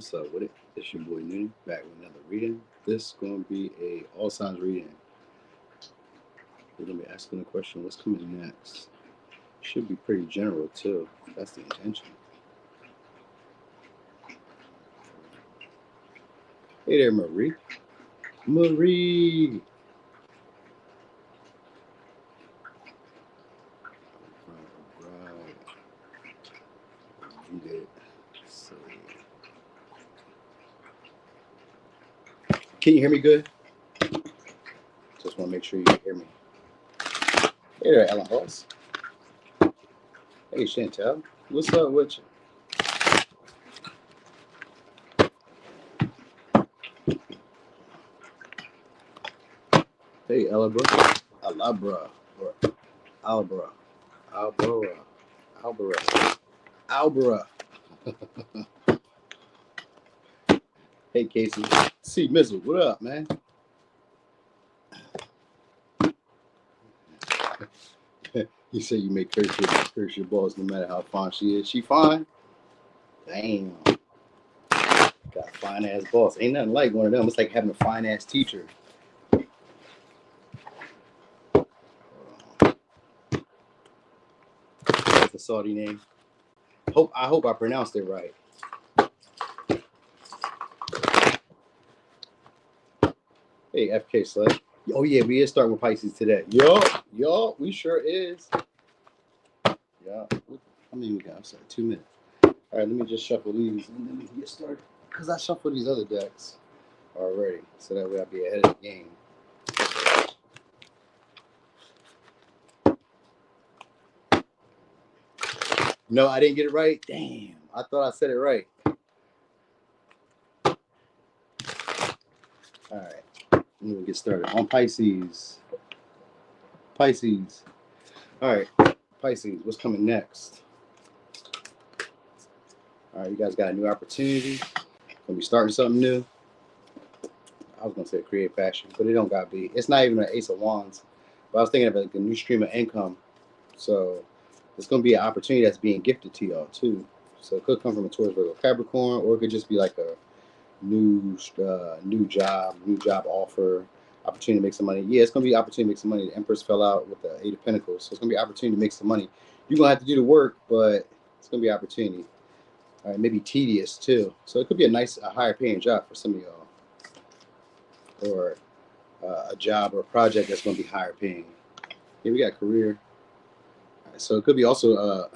What's up with it? It's your boy Nunu back with another reading. This is going to be a all signs reading. We're going to be asking the question, what's coming next? Should be pretty general too. That's the intention. Hey there, Marie. Marie. Right. You did. So, can you hear me good? Just want to make sure you can hear me. Hey there, Ellen Ross. Hey, Chantel. What's up with you? Hey, Alabra. Alabra. Or Albra. Albra. Albra. Albra. Hey, Casey. C. Mizzle. What up, man? You say you make curse your boss no matter how fine she is. She fine? Damn. Got a fine ass boss. Ain't nothing like one of them. It's like having a fine ass teacher. That's a Saudi name. I hope I pronounced it right. Hey, FK Sled. Oh yeah, we is starting with Pisces today. Yo, we sure is. Yeah. I mean, we got 2 minutes. All right, let me just shuffle these and then we can get started. Because I shuffled these other decks already, so that way I'll be ahead of the game. No, I didn't get it right. Damn, I thought I said it right. All right, we'll get started on Pisces. Pisces. All right, Pisces, what's coming next? All right, you guys got a new opportunity. Gonna be starting something new. I was gonna say create passion, but it don't gotta be. It's not even an Ace of Wands. But I was thinking of like a new stream of income. So it's gonna be an opportunity that's being gifted to y'all too. So it could come from a Taurus, Virgo, Capricorn, or it could just be like a new job offer, opportunity to make some money. Yeah, it's gonna be opportunity to make some money. The Empress fell out with the Eight of Pentacles, so it's gonna be opportunity to make some money. You're gonna have to do the work, but it's gonna be opportunity. All right, maybe tedious too. So it could be a higher paying job for some of y'all, or a job or a project that's going to be higher paying. Here we got career. Right, so it could be also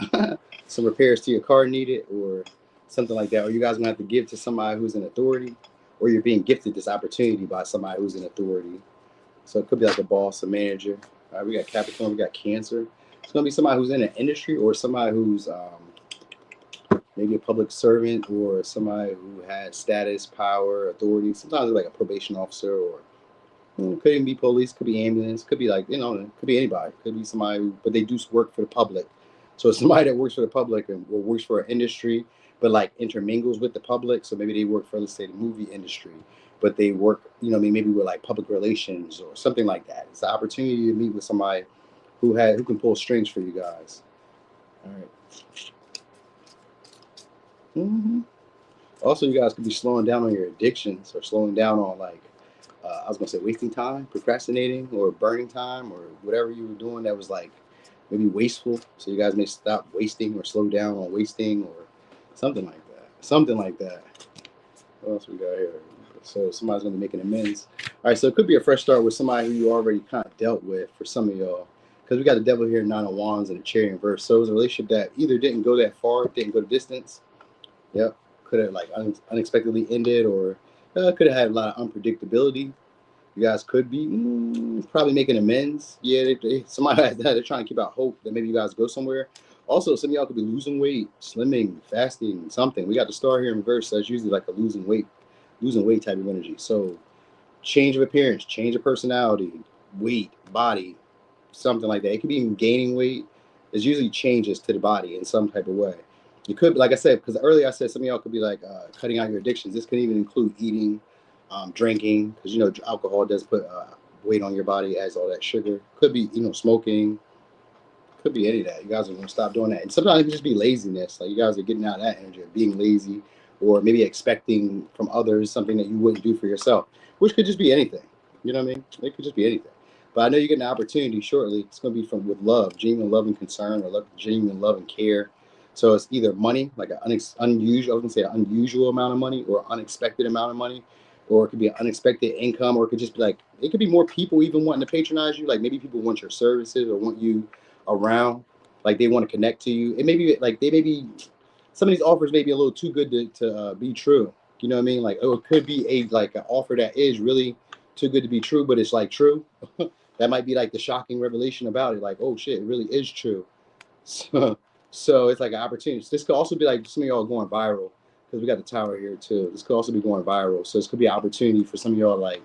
some repairs to your car needed or something like that. Or you guys going to have to give to somebody who's in authority, or you're being gifted this opportunity by somebody who's in authority. So it could be like a boss, a manager. All right, we got Capricorn, we got Cancer. It's going to be somebody who's in an industry or somebody who's maybe a public servant or somebody who has status, power, authority. Sometimes like a probation officer, or could even be police, could be ambulance, could be like, could be anybody. Could be somebody who, but they do work for the public. So it's somebody that works for the public or works for an industry, but like intermingles with the public. So maybe they work for, let's say, the movie industry, but they work, maybe with like public relations or something like that. It's an opportunity to meet with somebody who can pull strings for you guys. All right. Also, you guys could be slowing down on your addictions or slowing down on I was going to say wasting time, procrastinating, or burning time, or whatever you were doing that was like maybe wasteful. So you guys may stop wasting or slow down on wasting or something like that. Something like that. What else we got here? So somebody's going to be making amends. All right, so it could be a fresh start with somebody who you already kind of dealt with for some of y'all. Because we got the devil here, 9 of Wands, and a Chariot in reverse. So it was a relationship that either didn't go that far, didn't go the distance. Yep. Could have like unexpectedly ended, or could have had a lot of unpredictability. You guys could be probably making amends. Yeah, somebody has that. They're trying to keep out hope that maybe you guys go somewhere. Also, some of y'all could be losing weight, slimming, fasting, something. We got the star here in reverse. So that's usually like a losing weight type of energy. So change of appearance, change of personality, weight, body, something like that. It could be even gaining weight. There's usually changes to the body in some type of way. You could, like I said, because earlier I said some of y'all could be like cutting out your addictions. This could even include eating, drinking, because alcohol does put weight on your body as all that sugar. Could be smoking. Could be any of that. You guys are going to stop doing that. And sometimes it could just be laziness. Like you guys are getting out of that energy of being lazy or maybe expecting from others something that you wouldn't do for yourself, which could just be anything. You know what I mean? It could just be anything. But I know you get an opportunity shortly. It's going to be from with love, genuine love and concern, or genuine love and care. So it's either money, like an unusual, I was going to say an unusual amount of money, or unexpected amount of money, or it could be an unexpected income, or it could just be like, it could be more people even wanting to patronize you. Like maybe people want your services or want you around, like they want to connect to you. It may be like they may be, some of these offers may be a little too good to be true. You know what I mean? Like, oh, it could be like an offer that is really too good to be true, but it's like true. That might be like the shocking revelation about it. Like, oh shit, it really is true. So it's like an opportunity. This could also be like some of y'all going viral, because we got the tower here too. This could also be going viral. So this could be an opportunity for some of y'all, like,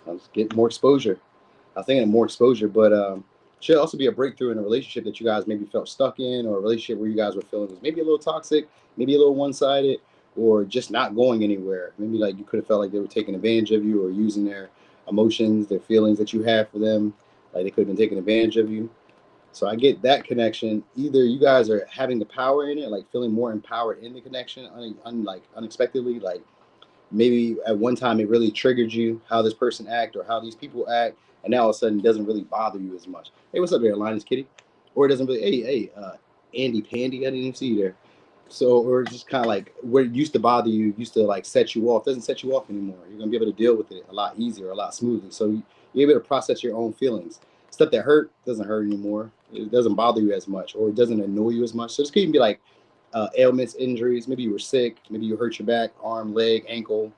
let's get more exposure. I'm thinking more exposure, but should also be a breakthrough in a relationship that you guys maybe felt stuck in, or a relationship where you guys were feeling was maybe a little toxic, maybe a little one-sided, or just not going anywhere. Maybe like you could have felt like they were taking advantage of you, or using their emotions, their feelings that you have for them. Like they could have been taking advantage of you. So I get that connection. Either you guys are having the power in it, like feeling more empowered in the connection, like unexpectedly, like maybe at one time it really triggered you how this person act or how these people act, and now all of a sudden it doesn't really bother you as much. Hey, what's up there, Linus Kitty? Or it doesn't really, hey, Andy Pandy, I didn't even see you there. So, or just kind of like where it used to bother you, used to like set you off, doesn't set you off anymore. You're gonna be able to deal with it a lot easier, a lot smoothly. So you're able to process your own feelings. Stuff that hurt doesn't hurt anymore. It doesn't bother you as much, or it doesn't annoy you as much. So this could even be like ailments, injuries. Maybe you were sick. Maybe you hurt your back, arm, leg, ankle.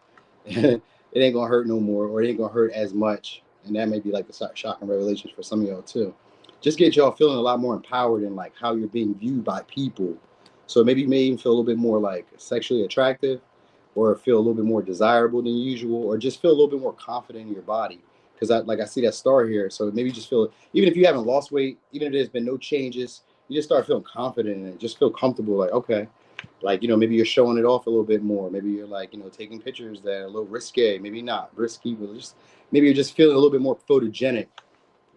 It ain't gonna hurt no more, or it ain't gonna hurt as much. And that may be like the shocking revelations for some of y'all too. Just get y'all feeling a lot more empowered in like how you're being viewed by people. So maybe you may even feel a little bit more like sexually attractive, or feel a little bit more desirable than usual, or just feel a little bit more confident in your body. Because I see that star here. So maybe just feel, even if you haven't lost weight, even if there's been no changes, you just start feeling confident in it. Just feel comfortable. Like, okay, like, maybe you're showing it off a little bit more. Maybe you're like, taking pictures that are a little risque, maybe not risky, but just maybe you're just feeling a little bit more photogenic.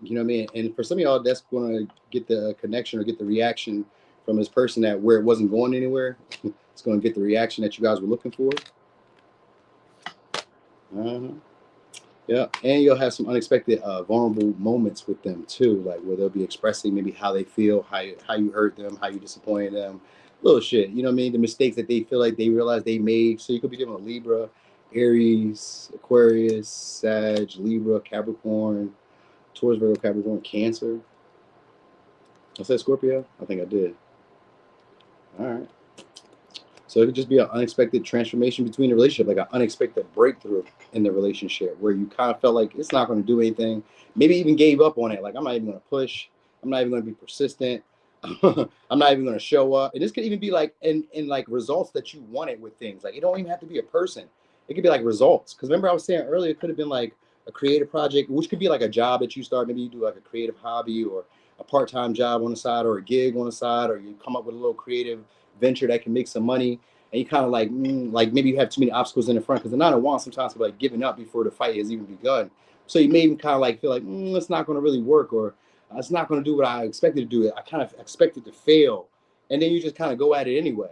You know what I mean? And for some of y'all, that's going to get the connection or get the reaction from this person that where it wasn't going anywhere. It's going to get the reaction that you guys were looking for. Yeah, and you'll have some unexpected vulnerable moments with them too, like where they'll be expressing maybe how they feel, how you hurt them, how you disappointed them, little shit. You know what I mean? The mistakes that they feel like they realize they made. So you could be dealing with Libra, Aries, Aquarius, Sag, Libra, Capricorn, Taurus, Virgo, Capricorn, Cancer. I said Scorpio? I think I did. All right. So it could just be an unexpected transformation between the relationship, like an unexpected breakthrough in the relationship where you kind of felt like it's not going to do anything. Maybe even gave up on it. Like, I'm not even going to push. I'm not even going to be persistent. I'm not even going to show up. And this could even be like in like results that you wanted with things. Like, it don't even have to be a person. It could be like results. Because remember I was saying earlier, it could have been like a creative project, which could be like a job that you start. Maybe you do like a creative hobby or a part-time job on the side, or a gig on the side, or you come up with a little creative venture that can make some money, and you kind of like maybe you have too many obstacles in the front, because the Nine of Wands sometimes like giving up before the fight has even begun. So you may even kind of like feel like it's not going to really work, or it's not going to do what I expected to do. I kind of expected to fail, and then you just kind of go at it anyway,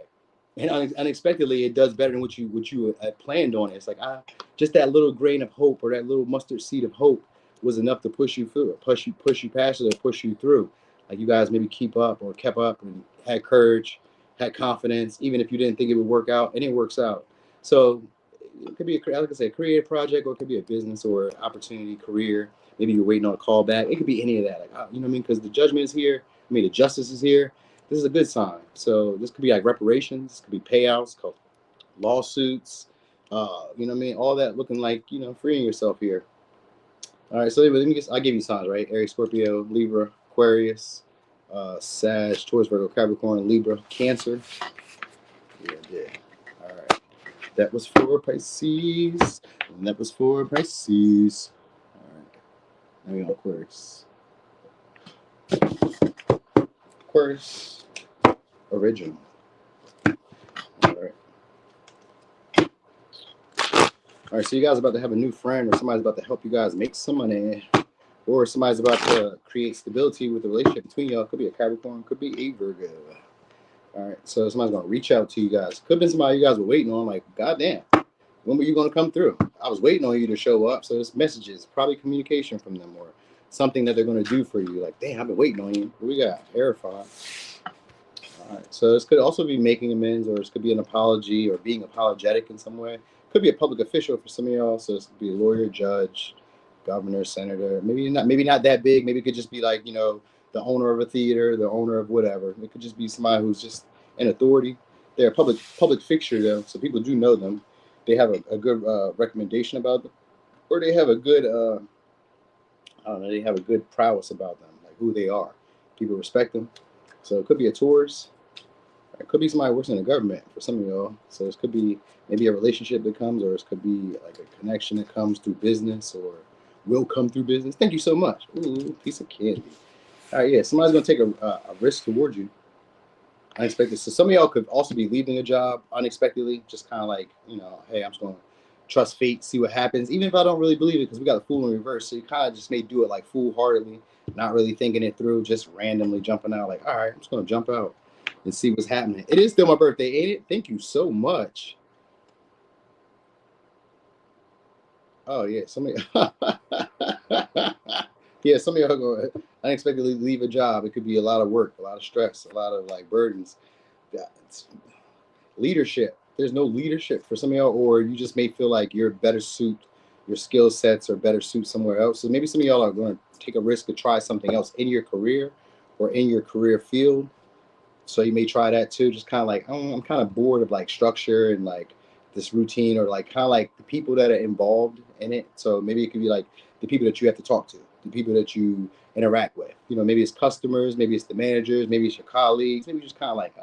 and unexpectedly it does better than what you had planned on. It's like just that little grain of hope, or that little mustard seed of hope was enough to push you through, push you past it, or push you through. Like you guys maybe kept up and had courage, had confidence, even if you didn't think it would work out, and it works out. So it could be, like I said, a creative project, or it could be a business or opportunity, career. Maybe you're waiting on a call back. It could be any of that. Like, you know what I mean? Because the judgment is here. I mean, the justice is here. This is a good sign. So this could be like reparations. This could be payouts, called lawsuits. You know what I mean? All that looking like, freeing yourself here. All right. So anyway, I'll give you signs, right? Aries, Scorpio, Libra, Aquarius, Sag, Taurus, Virgo, Capricorn, Libra, Cancer. Yeah. All right. That was for Pisces. And that was for Pisces. All right. Now we got Aquarius. Aquarius. Original. All right. All right. So you guys are about to have a new friend, or somebody's about to help you guys make some money, or somebody's about to create stability with the relationship between y'all. Could be a Capricorn, could be a Virgo. All right, so somebody's gonna reach out to you guys. Could have been somebody you guys were waiting on. Like, goddamn, when were you gonna come through? I was waiting on you to show up. So it's messages, probably communication from them, or something that they're gonna do for you. Like, damn, I've been waiting on you. What we got? Terrified. All right, so this could also be making amends, or this could be an apology, or being apologetic in some way. Could be a public official for some of y'all. So this could be a lawyer, judge, governor, senator. Maybe not that big. Maybe it could just be like, you know, the owner of a theater, the owner of whatever. It could just be somebody who's just in authority. They're a public fixture though, so people do know them. They have a good recommendation about them, or they have a good I don't know. They have a good prowess about them, like who they are. People respect them. So it could be a Taurus. It could be somebody who works in the government for some of y'all. So this could be maybe a relationship that comes, or it could be like a connection that comes through business, or will come through business. Thank you so much. Ooh, piece of candy. All right, yeah, somebody's gonna take a risk towards you, unexpected. So some of y'all could also be leaving a job unexpectedly, just kind of like, you know, hey, I'm just gonna trust fate, see what happens, even if I don't really believe it, because we got a fool in reverse. So you kind of just may do it like foolhardily, not really thinking it through, just randomly jumping out. Like, all right, I'm just gonna jump out and see what's happening. It is still my birthday, ain't it? Thank you so much. Oh yeah, somebody. Yeah, some of y'all going to unexpectedly leave a job. It could be a lot of work, a lot of stress, a lot of like burdens. Yeah, it's leadership. There's no leadership for some of y'all, or you just may feel like you're better suit, your skill sets are better suit somewhere else. So maybe some of y'all are going to take a risk to try something else in your career or in your career field. So you may try that too. Just kind of like, oh, I'm kind of bored of like structure and like this routine, or like kind of like the people that are involved in it. So maybe it could be like the people that you have to talk to, the people that you interact with. You know, maybe it's customers, maybe it's the managers, maybe it's your colleagues, maybe just kind of like,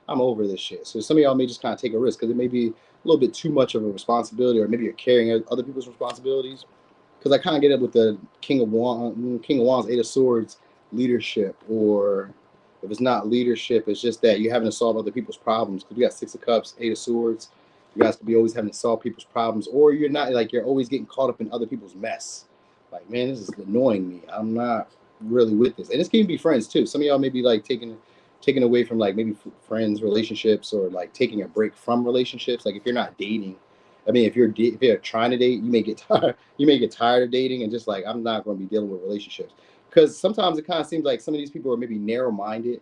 I'm over this shit. So some of y'all may just kind of take a risk because it may be a little bit too much of a responsibility, or maybe you're carrying other people's responsibilities. Because I kind of get it with the King of Wands, Eight of Swords, leadership, or if it's not leadership, it's just that you're having to solve other people's problems. Because we got Six of Cups, Eight of Swords. You guys could be always having to solve people's problems, or you're not, like, you're always getting caught up in other people's mess. Like, man, this is annoying me. I'm not really with this. And this can be friends too. Some of y'all may be like taking away from like maybe friends, relationships, or like taking a break from relationships. Like if you're not dating, I mean, if you're trying to date, you may get tired. You may get tired of dating and just like, I'm not going to be dealing with relationships, because sometimes it kind of seems like some of these people are maybe narrow-minded.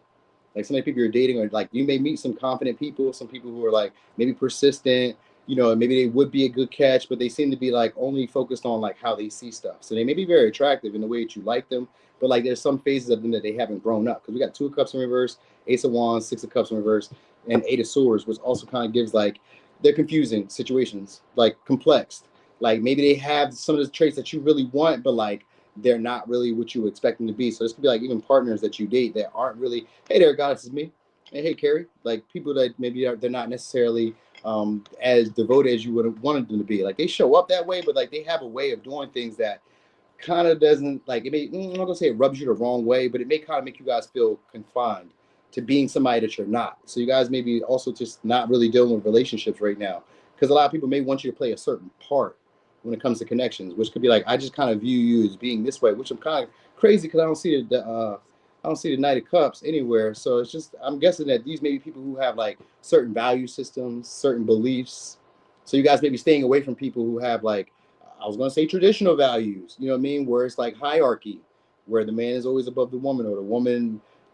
Like some of the people you're dating are like, you may meet some confident people, some people who are like maybe persistent, you know, maybe they would be a good catch, but they seem to be like only focused on like how they see stuff. So they may be very attractive in the way that you like them, but like there's some phases of them that they haven't grown up. Because we got Two of Cups in reverse, Ace of Wands, Six of Cups in reverse, and Eight of Swords, which also kind of gives like they're confusing situations, like complex. Like maybe they have some of the traits that you really want, but like they're not really what you expect them to be. So this could be like even partners that you date that aren't really, hey there, God, this is me. Hey, Carrie. Like people that maybe they're not necessarily as devoted as you would have wanted them to be. Like they show up that way, but like they have a way of doing things that kind of doesn't, like, it may, I'm not gonna say it rubs you the wrong way, but it may kind of make you guys feel confined to being somebody that you're not. So you guys may be also just not really dealing with relationships right now, because a lot of people may want you to play a certain part when it comes to connections, which could be like, I just kind of view you as being this way, which I'm kind of crazy because I don't see the Knight of Cups anywhere. So it's just, I'm guessing that these may be people who have like certain value systems, certain beliefs. So you guys may be staying away from people who have like, I was going to say traditional values, you know what I mean? Where it's like hierarchy, where the man is always above the woman, or the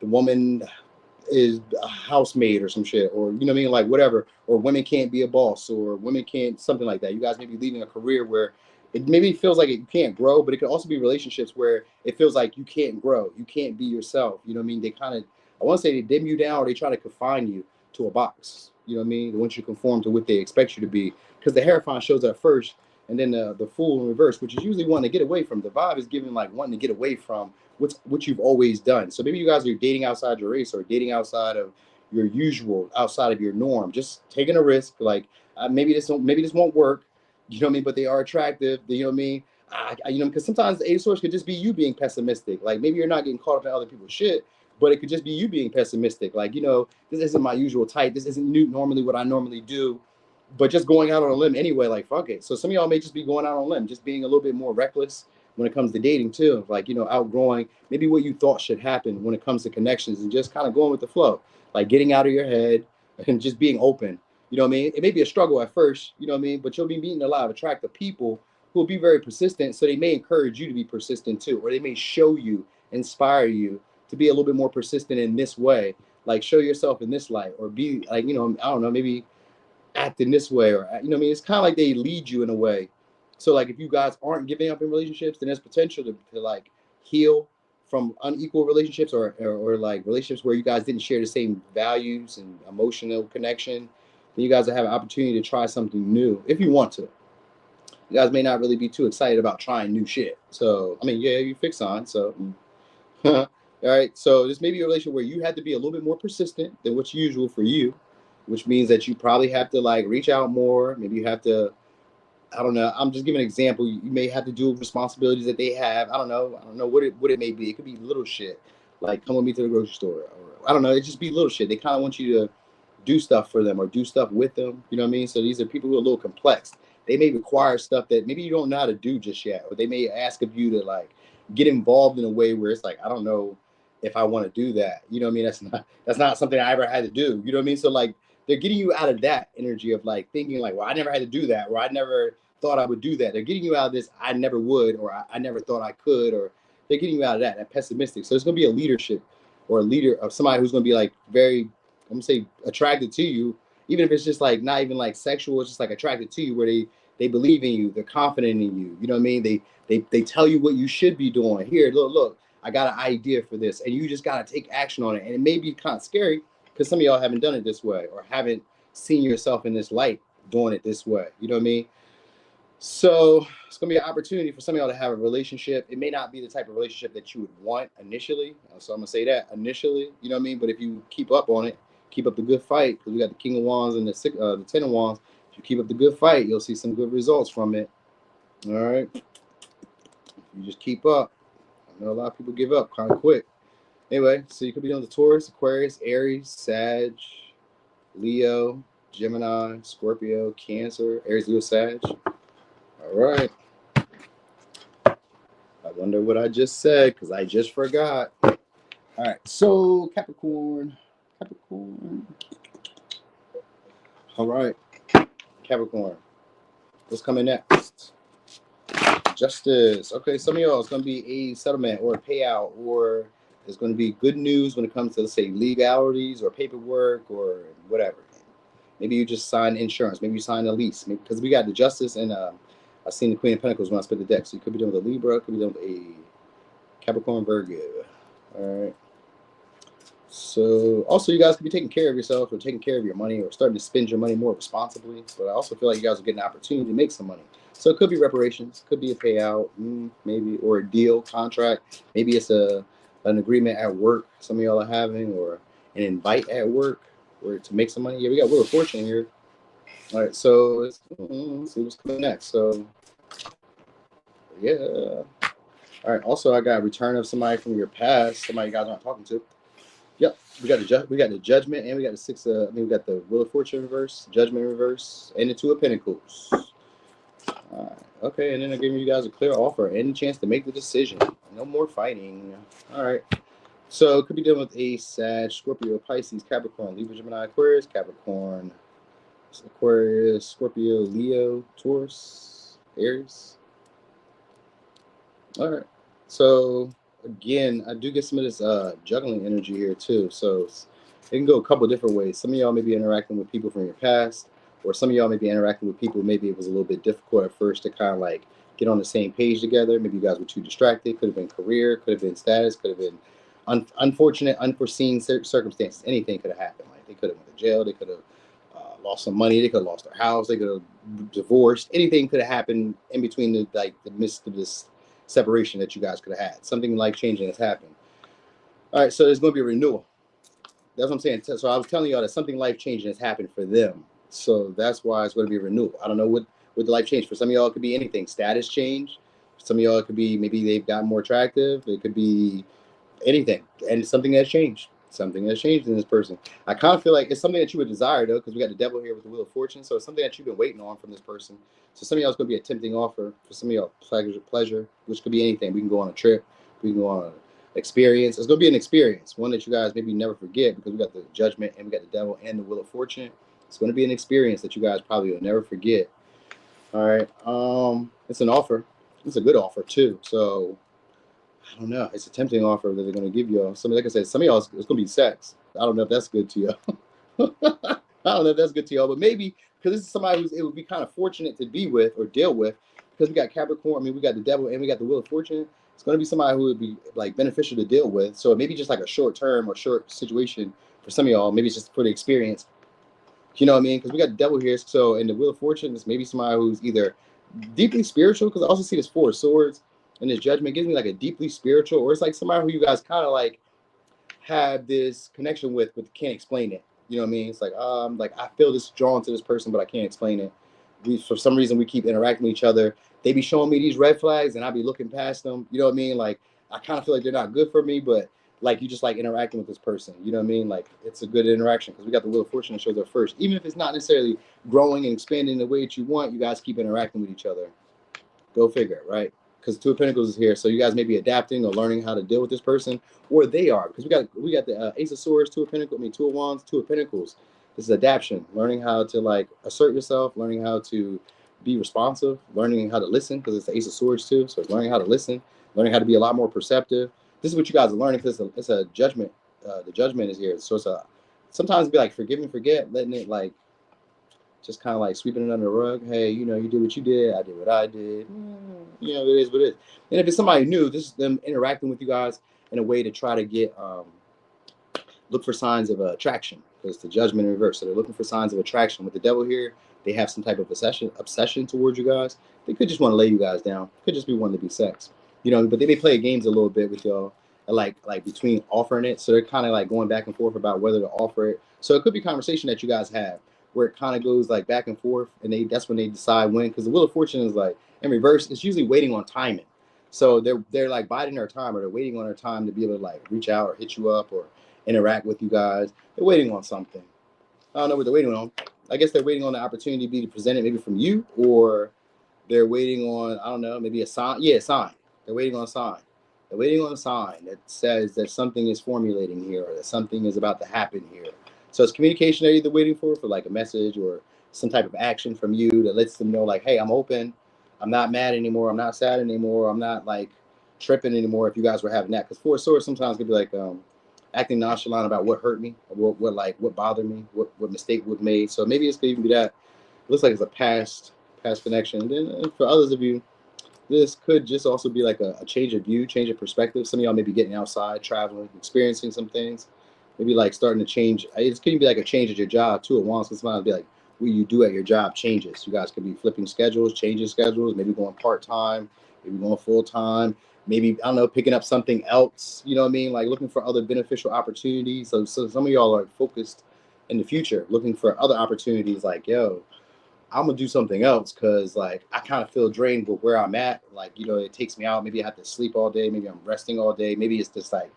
woman is a housemaid or some shit, or, you know what I mean? Like whatever, or women can't be a boss, or women can't, something like that. You guys may be leading a career where it maybe feels like you can't grow, but it can also be relationships where it feels like you can't grow. You can't be yourself. You know what I mean? They kind of, I want to say they dim you down, or they try to confine you to a box. You know what I mean? They want you to conform to what they expect you to be. Because the Hierophant shows up first, and then the Fool in reverse, which is usually wanting to get away from. The vibe is giving like wanting to get away from what you've always done. So maybe you guys are dating outside your race, or dating outside of your usual, outside of your norm, just taking a risk. Like maybe this won't work. You know what I mean? But they are attractive. You know what I mean? You know, because sometimes the Eight of Swords could just be you being pessimistic. Like maybe you're not getting caught up in other people's shit, but it could just be you being pessimistic. Like, you know, this isn't my usual type. This isn't normally what I normally do, but just going out on a limb anyway, like fuck it. So some of y'all may just be going out on a limb, just being a little bit more reckless, when it comes to dating too. Like, you know, outgrowing maybe what you thought should happen when it comes to connections and just kind of going with the flow, like getting out of your head and just being open. You know what I mean? It may be a struggle at first, you know what I mean? But you'll be meeting a lot of attractive people who will be very persistent. So they may encourage you to be persistent too, or they may show you, inspire you to be a little bit more persistent in this way. Like show yourself in this light, or be like, you know, I don't know, maybe act in this way, or you know what I mean? It's kind of like they lead you in a way. So like if you guys aren't giving up in relationships, then there's potential to like heal from unequal relationships, or like relationships where you guys didn't share the same values and emotional connection. Then you guys will have an opportunity to try something new if you want to. You guys may not really be too excited about trying new shit. So I mean, yeah, you fix on. So all right. So this may be a relationship where you have to be a little bit more persistent than what's usual for you, which means that you probably have to like reach out more. Maybe you have to, I don't know. I'm just giving an example. You may have to do responsibilities that they have. I don't know. I don't know what it may be. It could be little shit, like come with me to the grocery store, or I don't know. It just be little shit. They kind of want you to do stuff for them or do stuff with them. You know what I mean? So these are people who are a little complex. They may require stuff that maybe you don't know how to do just yet, or they may ask of you to like get involved in a way where it's like, I don't know if I want to do that. You know what I mean? That's not something I ever had to do. You know what I mean? So like they're getting you out of that energy of like thinking like, well, I never had to do that, or I never thought I would do that. They're getting you out of this, I never would, or I never thought I could, or they're getting you out of that pessimistic. So it's going to be a leadership or a leader of somebody who's going to be like very, I'm gonna say attracted to you, even if it's just like not even like sexual, it's just like attracted to you, where they believe in you, they're confident in you. You know what I mean? They tell you what you should be doing. Here, look, I got an idea for this, and you just gotta take action on it. And it may be kind of scary because some of y'all haven't done it this way, or haven't seen yourself in this light doing it this way. You know what I mean? So it's gonna be an opportunity for some of y'all to have a relationship. It may not be the type of relationship that you would want initially. So I'm gonna say that initially, you know what I mean? But if you keep up on it, keep up the good fight, because we got the King of Wands and the Ten of Wands. If you keep up the good fight, you'll see some good results from it. All right. You just keep up. I know a lot of people give up kind of quick. Anyway, so you could be on the Taurus, Aquarius, Aries, Sag, Leo, Gemini, Scorpio, Cancer, Aries, Leo, Sag. All right. I wonder what I just said because I just forgot. All right. So Capricorn. All right. Capricorn. What's coming next? Justice. Okay, some of y'all, it's going to be a settlement or a payout, or there's going to be good news when it comes to, let's say, legalities or paperwork or whatever. Maybe you just signed insurance. Maybe you signed a lease. Because we got the Justice and I've seen the Queen of Pentacles when I split the deck. So you could be dealing with a Libra, could be dealing with a Capricorn, Virgo. All right. So also you guys could be taking care of yourself or taking care of your money or starting to spend your money more responsibly. But I also feel like you guys will get an opportunity to make some money. So it could be reparations, could be a payout, maybe, or a deal, contract. Maybe it's an agreement at work some of y'all are having, or an invite at work or to make some money. Yeah, we got Wheel of Fortune here. All right, so let's see what's coming next. So yeah. All right. Also, I got return of somebody from your past, somebody you guys aren't talking to. Yep, we got the Judgment, and we got the six. We got the Wheel of Fortune reverse, Judgment reverse, and the Two of Pentacles. All right. Okay, and then I'm giving you guys a clear offer and a chance to make the decision. No more fighting. All right. So it could be dealing with a Sag, Scorpio, Pisces, Capricorn, Libra, Gemini, Aquarius, Capricorn, Aquarius, Scorpio, Leo, Taurus, Aries. All right. So again, I do get some of this juggling energy here too. So it can go a couple different ways. Some of y'all may be interacting with people from your past, or some of y'all may be interacting with people. Maybe it was a little bit difficult at first to kind of like get on the same page together. Maybe you guys were too distracted. Could have been career, could have been status, could have been unfortunate, unforeseen circumstances. Anything could have happened. Like they could have went to jail. They could have lost some money. They could have lost their house. They could have divorced. Anything could have happened in between the midst of this separation that you guys could have had. Something life-changing has happened. All right, so there's going to be a renewal. That's what I'm saying. So I was telling y'all that something life-changing has happened for them. So that's why it's going to be a renewal. I don't know what the life change. For some of y'all, it could be anything. Status change. For some of y'all, it could be maybe they've gotten more attractive. It could be anything. And it's something that's changed. Something has changed in this person. I kind of feel like it's something that you would desire, though, because we got the devil here with the Wheel of Fortune. So it's something that you've been waiting on from this person. So some of y'all is going to be a tempting offer. For some of y'all, pleasure, which could be anything. We can go on a trip. We can go on an experience. It's going to be an experience, one that you guys maybe never forget, because we got the Judgment and we got the devil and the Wheel of Fortune. It's going to be an experience that you guys probably will never forget. All right. It's an offer. It's a good offer, too. So I don't know. It's a tempting offer that they're going to give y'all. Some, like I said, some of y'all, it's going to be sex. I don't know if that's good to y'all. I don't know if that's good to y'all, but maybe because this is somebody who's it would be kind of fortunate to be with or deal with, because we got Capricorn. I mean, we got the devil and we got the Wheel of Fortune. It's going to be somebody who would be like beneficial to deal with. So maybe just like a short term or short situation for some of y'all. Maybe it's just for the experience. You know what I mean? Because we got the devil here. So in the Wheel of Fortune, it's maybe somebody who's either deeply spiritual, because I also see this Four of Swords. And this Judgment gives me like a deeply spiritual, or it's like somebody who you guys kind of like have this connection with, but can't explain it. You know what I mean? It's like I feel this drawn to this person, but I can't explain it. For some reason we keep interacting with each other. They be showing me these red flags, and I be looking past them. You know what I mean? Like I kind of feel like they're not good for me, but like you just like interacting with this person. You know what I mean? Like it's a good interaction, because we got the Wheel of Fortune that shows up first. Even if it's not necessarily growing and expanding the way that you want, you guys keep interacting with each other. Go figure, right? Because Two of Pentacles is here, so you guys may be adapting or learning how to deal with this person, or they are, because we got the Ace of Swords, Two of Pentacles, Two of Wands, Two of Pentacles. This is adaptation, learning how to like assert yourself, learning how to be responsive, learning how to listen, because it's the Ace of Swords too. So it's learning how to listen, learning how to be a lot more perceptive. This is what you guys are learning, because it's a judgment. The Judgment is here, so it's a sometimes be like forgive and forget, letting it like just kind of like sweeping it under the rug. Hey, you know, you did what you did. I did what I did. You know, it is what it is. And if it's somebody new, this is them interacting with you guys in a way to try to get, look for signs of attraction, because the Judgment in reverse. So they're looking for signs of attraction. With the devil here, they have some type of obsession towards you guys. They could just want to lay you guys down. Could just be wanting to be sex. You know, but they may play games a little bit with y'all, like between offering it. So they're kind of like going back and forth about whether to offer it. So it could be a conversation that you guys have, where it kind of goes like back and forth, and that's when they decide when. Because the Wheel of Fortune is like in reverse. It's usually waiting on timing. So they're like biding their time, or they're waiting on their time to be able to like reach out or hit you up or interact with you guys. They're waiting on something. I don't know what they're waiting on. I guess they're waiting on the opportunity to be presented maybe from you, or they're waiting on, I don't know, maybe a sign. Yeah, a sign. They're waiting on a sign. They're waiting on a sign that says that something is formulating here, or that something is about to happen here. So it's communication they're either waiting for like a message or some type of action from you that lets them know like, hey, I'm open. I'm not mad anymore. I'm not sad anymore. I'm not like tripping anymore, if you guys were having that. Because Four of Swords sometimes could be like acting nonchalant about what hurt me, or what bothered me, what mistake was made. So maybe it's could even be that. It looks like it's a past connection. And then for others of you, this could just also be like a change of view, change of perspective. Some of y'all may be getting outside, traveling, experiencing some things. Maybe like starting to change. It could be like a change at your job too at once. Because sometimes be like what you do at your job changes. You guys could be flipping schedules, changing schedules, maybe going part-time, maybe going full-time, maybe, I don't know, picking up something else. You know what I mean? Like looking for other beneficial opportunities. So some of y'all are focused in the future, looking for other opportunities like, yo, I'm gonna do something else, because like I kind of feel drained with where I'm at. Like, you know, it takes me out. Maybe I have to sleep all day. Maybe I'm resting all day. Maybe it's just like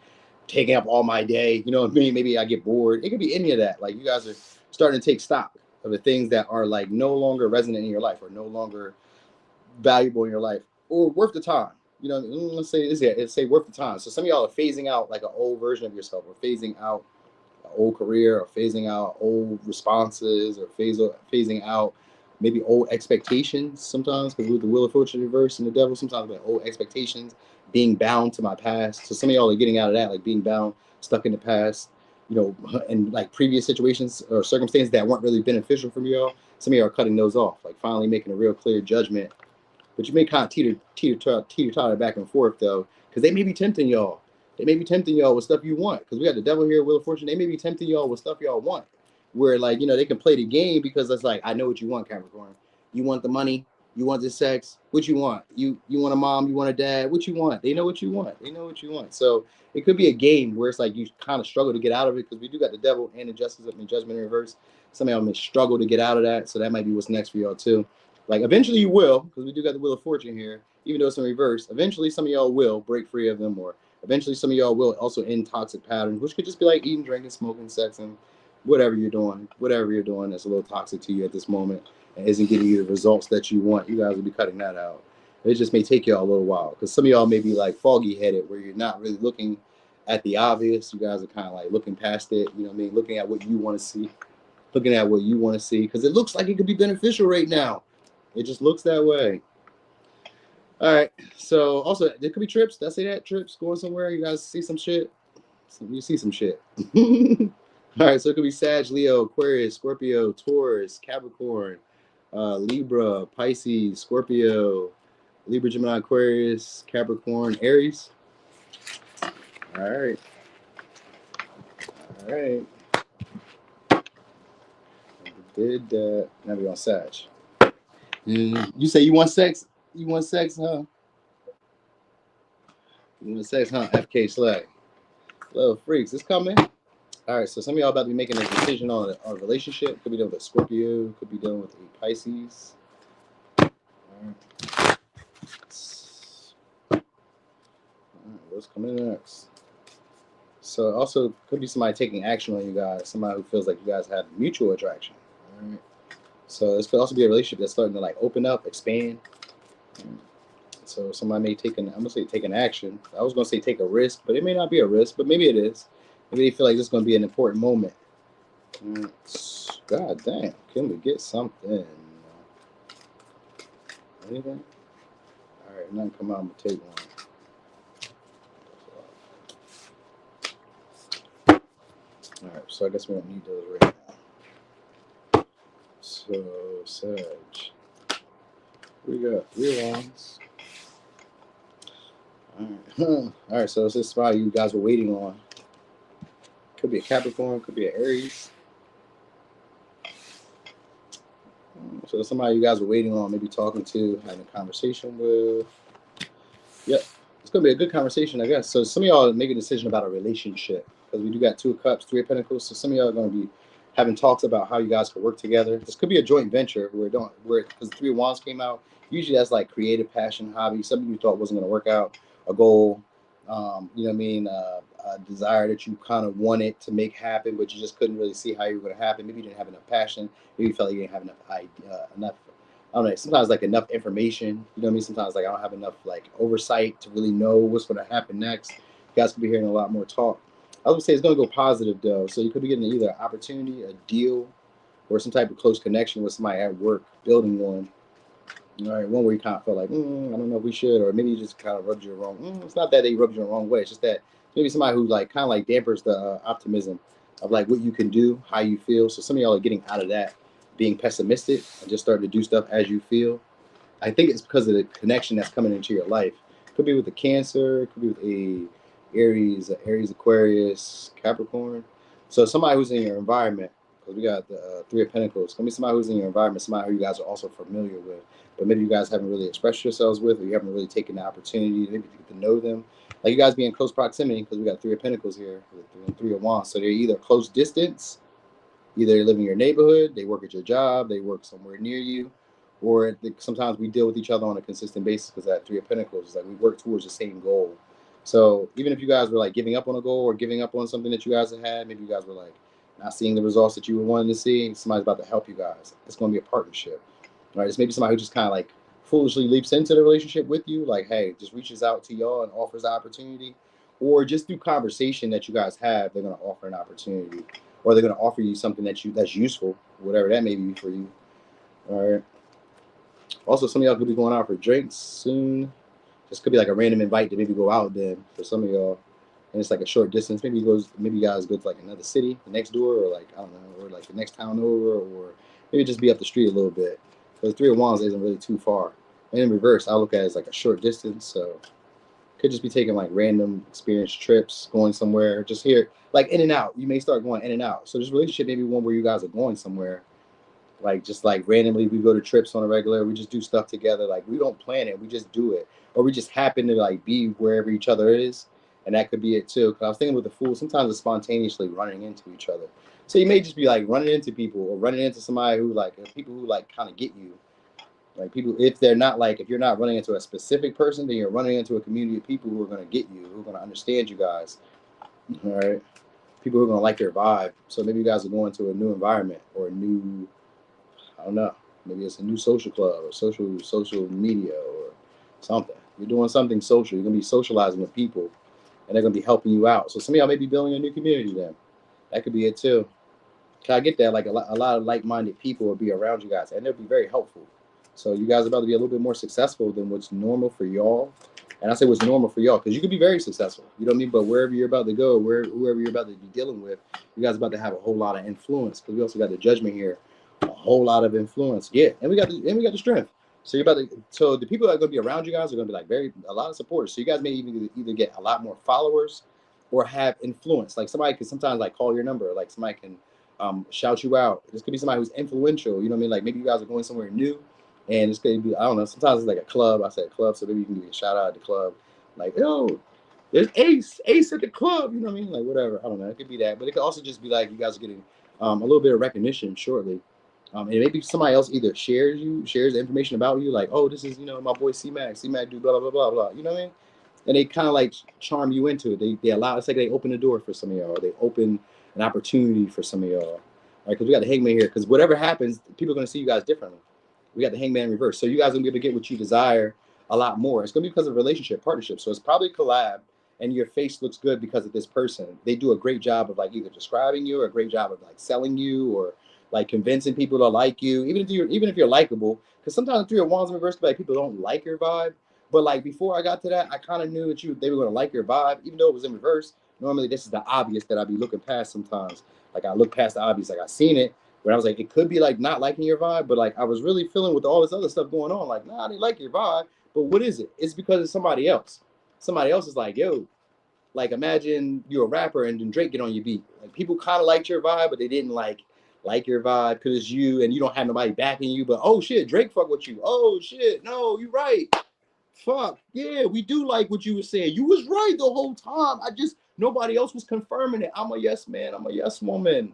taking up all my day. You know what I mean? Maybe I get bored. It could be any of that. Like you guys are starting to take stock of the things that are like no longer resonant in your life, or no longer valuable in your life, or worth the time. You know, let's say it's say worth the time. So some of y'all are phasing out like an old version of yourself, or phasing out an old career, or phasing out old responses, or phasing out maybe old expectations sometimes, because with the Wheel of Fortune reverse and the devil, sometimes like old expectations, being bound to my past. So some of y'all are getting out of that, like being bound, stuck in the past, you know, and like previous situations or circumstances that weren't really beneficial for y'all. Some of y'all are cutting those off, like finally making a real clear judgment. But you may kind of teeter-totter back and forth though, because they may be tempting y'all. They may be tempting y'all with stuff you want, because we got the devil here, Wheel of Fortune. They may be tempting y'all with stuff y'all want, where like, you know, they can play the game, because it's like, I know what you want, Capricorn. You want the money, you want the sex, what you want? You want a mom, you want a dad, what you want? They know what you want. They know what you want. So it could be a game where it's like you kind of struggle to get out of it, because we do got the devil and the Judgment in reverse. Some of y'all may struggle to get out of that, so that might be what's next for y'all too. Like eventually you will, because we do got the Wheel of Fortune here, even though it's in reverse. Eventually some of y'all will break free of them, or Eventually, some of y'all will also end toxic patterns, which could just be like eating, drinking, smoking, sex, and whatever you're doing. Whatever you're doing that's a little toxic to you at this moment and isn't getting you the results that you want. You guys will be cutting that out. It just may take y'all a little while because some of y'all may be like foggy headed where you're not really looking at the obvious. You guys are kind of like looking past it. You know what I mean? Looking at what you want to see. Looking at what you want to see because it looks like it could be beneficial right now. It just looks that way. All right. So also there could be trips. Did I say that? Trips, going somewhere. You guys see some shit. You see some shit. All right. So it could be Sag, Leo, Aquarius, Scorpio, Taurus, Capricorn, Libra, Pisces, Scorpio, Libra, Gemini, Aquarius, Capricorn, Aries. All right. All right. Did that. Now we're on Sag. You say you want sex? You want sex, huh? You want sex, huh? FK Slag. Little freaks. It's coming. All right. So some of y'all about to be making a decision on a relationship. Could be dealing with a Scorpio. Could be dealing with a Pisces. All right. What's coming next? So also could be somebody taking action on you guys. Somebody who feels like you guys have mutual attraction. All right. So this could also be a relationship that's starting to like open up, expand. So somebody may take an, I'm gonna say take an action. I was gonna say take a risk, but it may not be a risk, but maybe it is. Maybe they feel like this is gonna be an important moment. God damn, can we get something? Anything? All right, nothing come out. I'm gonna take one. All right, so I guess we don't need those right now. So Sag, we got 3 wands. All right, so it's this spot you guys were waiting on. Could be a Capricorn, could be an Aries. So somebody you guys were waiting on, maybe talking to, having a conversation with. Yep, it's gonna be a good conversation, I guess. So some of y'all make a decision about a relationship because we do got 2 of Cups, 3 of Pentacles. So some of y'all are gonna be having talks about how you guys could work together. This could be a joint venture because the 3 of Wands came out. Usually that's like creative passion, hobby, something you thought wasn't gonna work out, a goal. You know what I mean? A desire that you kind of wanted to make happen, but you just couldn't really see how you were going to happen. Maybe you didn't have enough passion. Maybe you felt like you didn't have enough idea, I don't know. Sometimes like enough information. You know what I mean? Sometimes like I don't have enough like oversight to really know what's going to happen next. You guys could be hearing a lot more talk. I would say it's going to go positive though. So you could be getting either an opportunity, a deal, or some type of close connection with somebody at work, building one. All right, one where you kind of felt like, I don't know if we should, or maybe you just kind of rubbed you the wrong. It's not that they rubbed you the wrong way. It's just that maybe somebody who like kind of like dampers the optimism of like what you can do, how you feel. So some of y'all are getting out of that, being pessimistic and just starting to do stuff as you feel. I think it's because of the connection that's coming into your life. Could be with a Cancer, could be with a Aries, Aquarius, Capricorn. So somebody who's in your environment, because we got the 3 of Pentacles. It's gonna be somebody who's in your environment, somebody who you guys are also familiar with, but maybe you guys haven't really expressed yourselves with, or you haven't really taken the opportunity maybe to get to know them. Like you guys be in close proximity because we got 3 of Pentacles here and 3 of Wands. So they're either close distance, either they live in your neighborhood, they work at your job, they work somewhere near you, or sometimes we deal with each other on a consistent basis because that 3 of Pentacles is like we work towards the same goal. So even if you guys were like giving up on a goal or giving up on something that you guys had, maybe you guys were like not seeing the results that you were wanting to see, somebody's about to help you guys. It's going to be a partnership. All right, it's maybe somebody who just kind of like foolishly leaps into the relationship with you, like, hey, just reaches out to y'all and offers the opportunity, or just through conversation that you guys have, they're going to offer an opportunity, or they're going to offer you something that's useful, whatever that may be for you. All right. Also, some of y'all could be going out for drinks soon. This could be like a random invite to maybe go out then for some of y'all, and it's like a short distance. Maybe you guys go to like another city, the next door, or like I don't know, or like the next town over, or maybe just be up the street a little bit. Because 3 of Wands isn't really too far. And in reverse, I look at it as like a short distance. So could just be taking like random experience trips, going somewhere, just here, like in and out. You may start going in and out. So this relationship may be one where you guys are going somewhere. Like just like randomly we go to trips on a regular, we just do stuff together. Like we don't plan it, we just do it. Or we just happen to like be wherever each other is. And that could be it too. Because I was thinking with the Fool, sometimes it's spontaneously running into each other. So you may just be like running into people or running into somebody who like people who like kind of get you. Like people, if they're not like, if you're not running into a specific person, then you're running into a community of people who are going to get you, who are going to understand you guys. All right. People who are going to like your vibe. So maybe you guys are going to a new environment or a new, I don't know, maybe it's a new social club or social media or something. You're doing something social. You're going to be socializing with people and they're going to be helping you out. So some of y'all may be building a new community then. That could be it too. Can I get that? Like a lot of like-minded people will be around you guys and they'll be very helpful. So you guys are about to be a little bit more successful than what's normal for y'all. And I say what's normal for y'all because you could be very successful. You know what I mean? But wherever you're about to go, whoever you're about to be dealing with, you guys are about to have a whole lot of influence because we also got the judgment here. A whole lot of influence. Yeah. And we got the strength. So you're about to, so the people that are going to be around you guys are going to be like a lot of supporters. So you guys may even either get a lot more followers or have influence. Like somebody can sometimes like call your number. Like somebody can shout you out. This could be somebody who's influential. You know what I mean? Like maybe you guys are going somewhere new. And it's going to be, I don't know, sometimes it's like a club. I said club, so maybe you can give a shout out at the club. Like, yo, there's Ace at the club. You know what I mean? Like, whatever. I don't know. It could be that. But it could also just be like you guys are getting a little bit of recognition shortly. And maybe somebody else either shares the information about you. Like, oh, this is, my boy C-Mac. C-Mac do blah, blah, blah, blah. You know what I mean? And they kind of like charm you into it. They allow, it's like they open the door for some of y'all. Or they open an opportunity for some of y'all. All right, because we got the hangman here. Because whatever happens, people are going to see you guys differently. We got the hangman in reverse. So you guys are going to be able to get what you desire a lot more. It's going to be because of relationship, partnership. So it's probably a collab and your face looks good because of this person. They do a great job of like either describing you or a great job of like selling you or like convincing people to like you. Even if you're likable, because sometimes through your wands in reverse, like people don't like your vibe. But like before I got to that, I kind of knew that they were going to like your vibe, even though it was in reverse. Normally this is the obvious that I'd be looking past sometimes. Like I look past the obvious, like I seen it. But I was like, it could be like not liking your vibe, but like I was really feeling with all this other stuff going on, like, nah, they like your vibe. But what is it? It's because it's somebody else. Somebody else is like, yo, like imagine you're a rapper and then Drake get on your beat. Like people kind of liked your vibe, but they didn't like your vibe because it's you and you don't have nobody backing you. But oh shit, Drake fuck with you. Oh shit, no, you right. Fuck yeah, we do like what you were saying. You was right the whole time. Nobody else was confirming it. I'm a yes man. I'm a yes woman.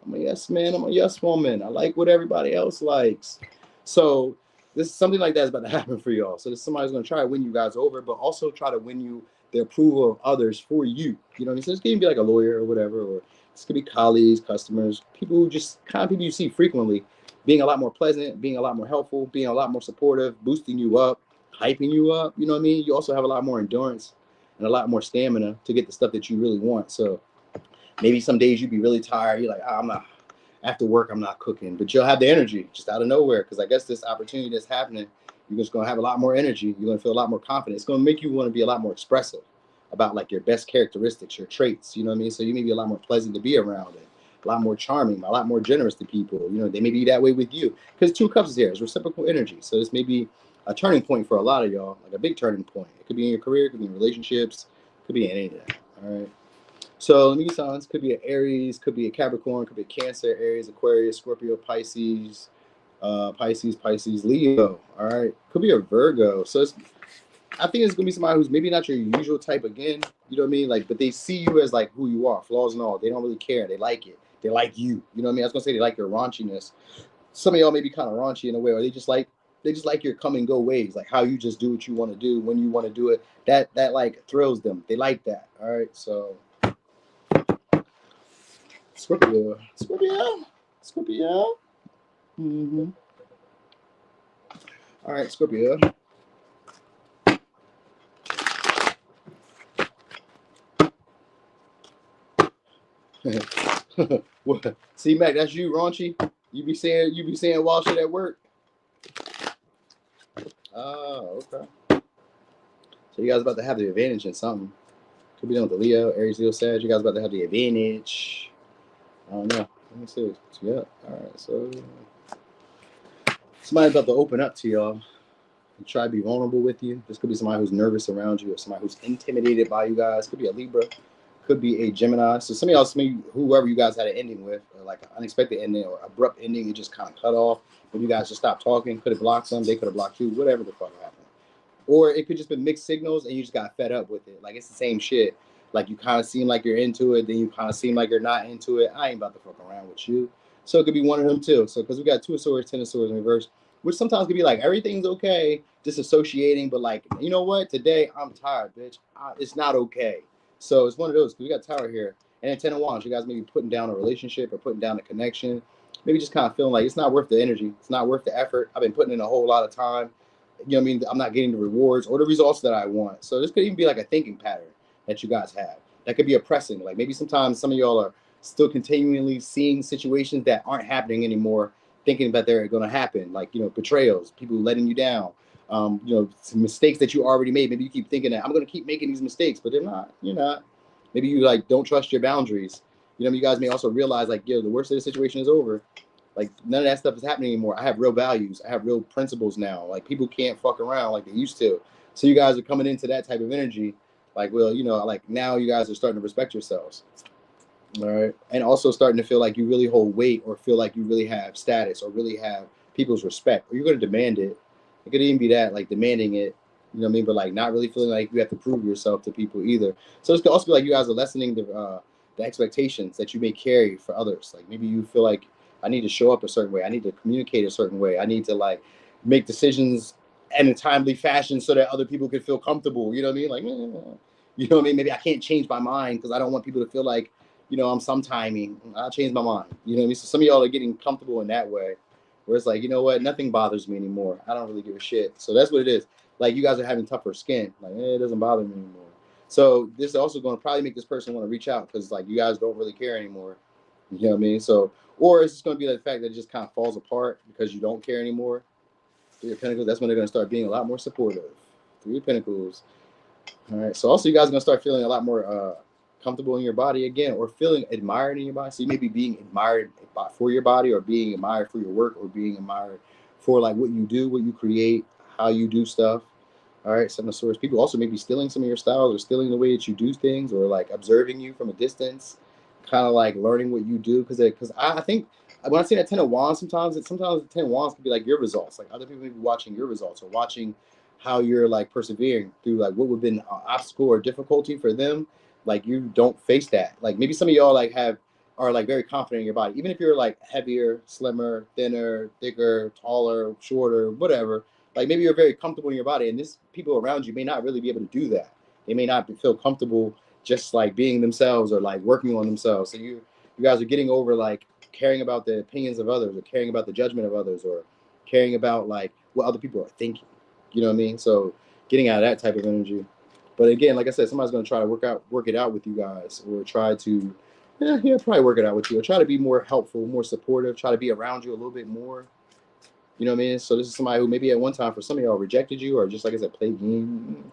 I'm a yes man. I'm a yes woman. I like what everybody else likes. So this is something like that is about to happen for y'all. So somebody's going to try to win you guys over, but also try to win you the approval of others for you. You know what I mean? So this can be like a lawyer or whatever, or this could be colleagues, customers, people who just kind of people you see frequently, being a lot more pleasant, being a lot more helpful, being a lot more supportive, boosting you up, hyping you up. You know what I mean? You also have a lot more endurance and a lot more stamina to get the stuff that you really want. So maybe some days you'd be really tired. You're like, I'm not, after work, I'm not cooking. But you'll have the energy just out of nowhere because I guess this opportunity that's happening, you're just going to have a lot more energy. You're going to feel a lot more confident. It's going to make you want to be a lot more expressive about like your best characteristics, your traits. You know what I mean? So you may be a lot more pleasant to be around and a lot more charming, a lot more generous to people. You know, they may be that way with you because 2 cups is here. It's reciprocal energy. So this may be a turning point for a lot of y'all, like a big turning point. It could be in your career, it could be in relationships, it could be in anything. All right. So let me give signs. Could be an Aries, could be a Capricorn, could be a Cancer, Aries, Aquarius, Scorpio, Pisces, Pisces, Leo. All right. Could be a Virgo. So I think it's gonna be somebody who's maybe not your usual type again. You know what I mean? Like, but they see you as like who you are, flaws and all. They don't really care. They like it. They like you. You know what I mean? I was gonna say they like your raunchiness. Some of y'all may be kind of raunchy in a way, or they just like your come and go ways, like how you just do what you want to do when you want to do it. That like thrills them. They like that. All right. So Scorpio. Mm-hmm. All right, Scorpio. What? See, Mac, that's you, raunchy. You be saying wild shit at work. Oh, okay. So you guys about to have the advantage in something. Could be done with the Leo, Aries, Leo, Sag. You guys about to have the advantage. I don't know. Let me see. Yeah. All right. So somebody's about to open up to y'all and try to be vulnerable with you. This could be somebody who's nervous around you or somebody who's intimidated by you guys. Could be a Libra. Could be a Gemini. So some of y'all, whoever you guys had an ending with, or like an unexpected ending or abrupt ending, you just kind of cut off. When you guys just stopped talking, could have blocked them. They could have blocked you. Whatever the fuck happened. Or it could just be mixed signals and you just got fed up with it. Like it's the same shit. Like you kind of seem like you're into it, then you kind of seem like you're not into it. I ain't about to fuck around with you. So it could be one of them too. So because we got 2 of Swords, 10 of Swords in reverse, which sometimes can be like everything's okay, disassociating, but like, you know what? Today I'm tired, bitch. It's not okay. So it's one of those, because we got Tower here. And then 10 of Wands, you guys may be putting down a relationship or putting down a connection. Maybe just kind of feeling like it's not worth the energy. It's not worth the effort. I've been putting in a whole lot of time. You know what I mean? I'm not getting the rewards or the results that I want. So this could even be like a thinking pattern that you guys have. That could be oppressing. Like maybe sometimes some of y'all are still continually seeing situations that aren't happening anymore, thinking that they're going to happen. Like, you know, betrayals, people letting you down, you know, some mistakes that you already made. Maybe you keep thinking that I'm going to keep making these mistakes, but they're not. You're not. Maybe you like don't trust your boundaries. You know, you guys may also realize like, yo, the worst of the situation is over. Like none of that stuff is happening anymore. I have real values. I have real principles now. Like people can't fuck around like they used to. So you guys are coming into that type of energy. Like, well, you know, like now you guys are starting to respect yourselves. All right. And also starting to feel like you really hold weight or feel like you really have status or really have people's respect. Or you're going to demand it. It could even be that, like demanding it. You know what I mean? But like not really feeling like you have to prove yourself to people either. So it could also be like you guys are lessening the expectations that you may carry for others. Like maybe you feel like I need to show up a certain way. I need to communicate a certain way. I need to like make decisions in a timely fashion so that other people can feel comfortable. You know what I mean? Like, you know what I mean? Maybe I can't change my mind because I don't want people to feel like, you know, I'm sometiming. I'll change my mind. You know what I mean? So some of y'all are getting comfortable in that way where it's like, you know what? Nothing bothers me anymore. I don't really give a shit. So that's what it is. Like you guys are having tougher skin. Like, it doesn't bother me anymore. So this is also going to probably make this person want to reach out because like you guys don't really care anymore. You know what I mean? So, or it's just going to be like the fact that it just kind of falls apart because you don't care anymore. Three of Pentacles, that's when they're going to start being a lot more supportive. Three of Pentacles. All right. So also you guys are going to start feeling a lot more comfortable in your body again, or feeling admired in your body. So you may be being admired for your body, or being admired for your work, or being admired for like what you do, what you create, how you do stuff. All right, Seven of Swords. People also may be stealing some of your styles or stealing the way that you do things, or like observing you from a distance, kind of like learning what you do. Because I think when I see that Ten of Wands, sometimes the Ten of Wands can be like your results. Like other people may be watching your results or watching how you're like persevering through like what would have been an obstacle or difficulty for them. Like you don't face that. Like maybe some of y'all like are like very confident in your body, even if you're like heavier, slimmer, thinner, thicker, taller, shorter, whatever. Like maybe you're very comfortable in your body, and this people around you may not really be able to do that. They may not feel comfortable just like being themselves or like working on themselves. So you guys are getting over like caring about the opinions of others, or caring about the judgment of others, or caring about like what other people are thinking. You know what I mean? So getting out of that type of energy. But again, like I said, somebody's going to try to work it out with you guys, or try to, probably work it out with you, or try to be more helpful, more supportive, try to be around you a little bit more. You know what I mean? So this is somebody who maybe at one time for some of y'all rejected you, or just like I said, play games.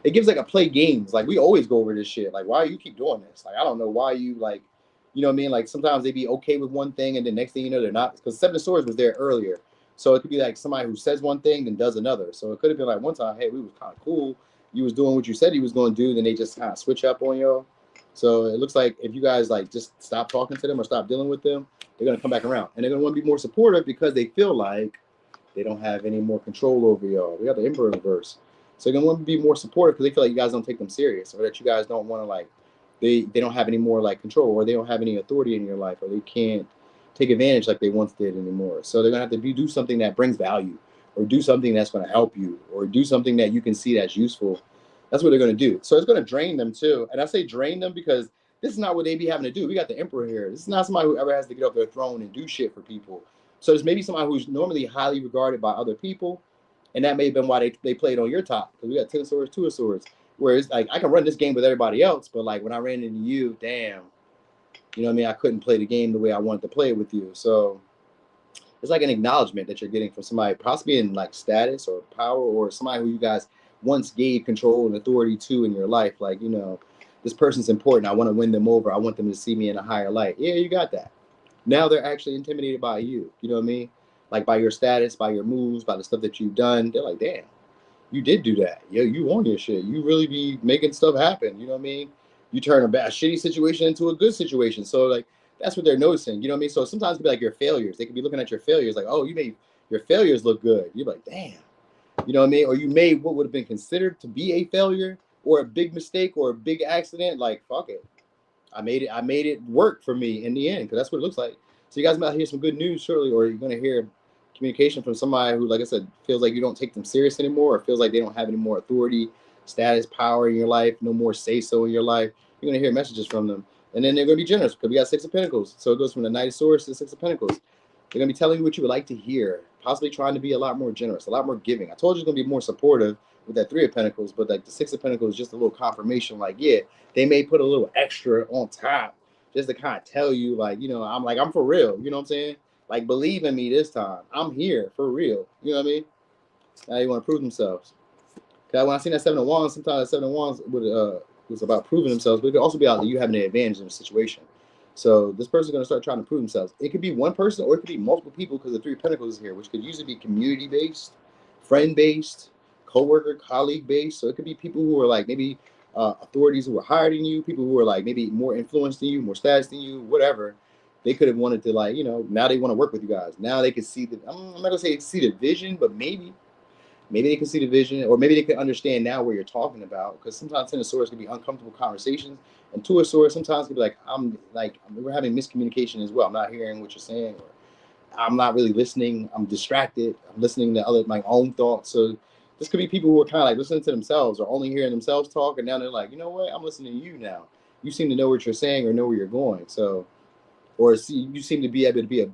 It gives like a play games. Like we always go over this shit. Like why you keep doing this? Like I don't know why you like, you know what I mean? Like sometimes they be okay with one thing and then next thing you know they're not. Because Seven of Swords was there earlier, so it could be like somebody who says one thing and does another. So it could have been like one time, hey, we was kind of cool. You was doing what you said he was going to do, then they just kind of switch up on y'all. So it looks like if you guys like just stop talking to them or stop dealing with them, they're gonna come back around and they're gonna want to be more supportive because they feel like they don't have any more control over y'all. We got the Emperor in reverse. So they're going to want to be more supportive because they feel like you guys don't take them serious, or that you guys don't want to like, they don't have any more like control, or they don't have any authority in your life, or they can't take advantage like they once did anymore. So they're going to have to do something that brings value, or do something that's going to help you, or do something that you can see that's useful. That's what they're going to do. So it's going to drain them too. And I say drain them because this is not what they be having to do. We got the Emperor here. This is not somebody who ever has to get off their throne and do shit for people. So there's maybe somebody who's normally highly regarded by other people, and that may have been why they played on your top. Because we got 10 of Swords, 2 of Swords. Where it's like, I can run this game with everybody else, but like when I ran into you, damn, you know what I mean? I couldn't play the game the way I wanted to play it with you. So it's like an acknowledgement that you're getting from somebody possibly in like status or power, or somebody who you guys once gave control and authority to in your life. Like, you know, this person's important. I want to win them over. I want them to see me in a higher light. Yeah, you got that. Now they're actually intimidated by you. You know what I mean? Like by your status, by your moves, by the stuff that you've done. They're like, damn, you did do that. Yo, you on your shit. You really be making stuff happen. You know what I mean? You turn a bad, shitty situation into a good situation. So like, that's what they're noticing. You know what I mean? So sometimes it can be like your failures. They could be looking at your failures like, oh, you made your failures look good. You're like, damn. You know what I mean? Or you made what would have been considered to be a failure or a big mistake or a big accident. Like, fuck it. I made it work for me in the end, because that's what it looks like. So you guys might hear some good news shortly, or you're going to hear communication from somebody who, like I said, feels like you don't take them serious anymore, or feels like they don't have any more authority, status, power in your life, no more say-so in your life. You're going to hear messages from them. And then they're going to be generous because we got Six of Pentacles. So it goes from the Knight of Swords to the Six of Pentacles. They're going to be telling you what you would like to hear, possibly trying to be a lot more generous, a lot more giving. I told you it's going to be more supportive with that Three of Pentacles, but like the Six of Pentacles is just a little confirmation. Like, yeah, they may put a little extra on top just to kind of tell you, like, you know, I'm for real. You know what I'm saying? Like, believe in me this time. I'm here for real. You know what I mean? Now you want to prove themselves. Because when I seen that Seven of Wands, sometimes that Seven of Wands was about proving themselves, but it could also be out that you having an advantage in a situation. So this person's going to start trying to prove themselves. It could be one person or it could be multiple people because the Three of Pentacles is here, which could usually be community-based, friend-based, co-worker, colleague-based. So it could be people who are like maybe authorities who are higher than you, people who are like maybe more influenced than you, more status than you, whatever. They could have wanted to, like, you know, now they want to work with you guys. Now they can see the, I'm not going to say see the vision, but maybe they can see the vision, or maybe they can understand now what you're talking about. Because sometimes Ten of Swords can be uncomfortable conversations, and Two of Swords sometimes can be like, we're having miscommunication as well. I'm not hearing what you're saying, or I'm not really listening. I'm distracted. I'm listening to my own thoughts. So this could be people who are kind of like listening to themselves or only hearing themselves talk, and now they're like, you know what? I'm listening to you now. You seem to know what you're saying or know where you're going. So, or see, you seem to be able to be a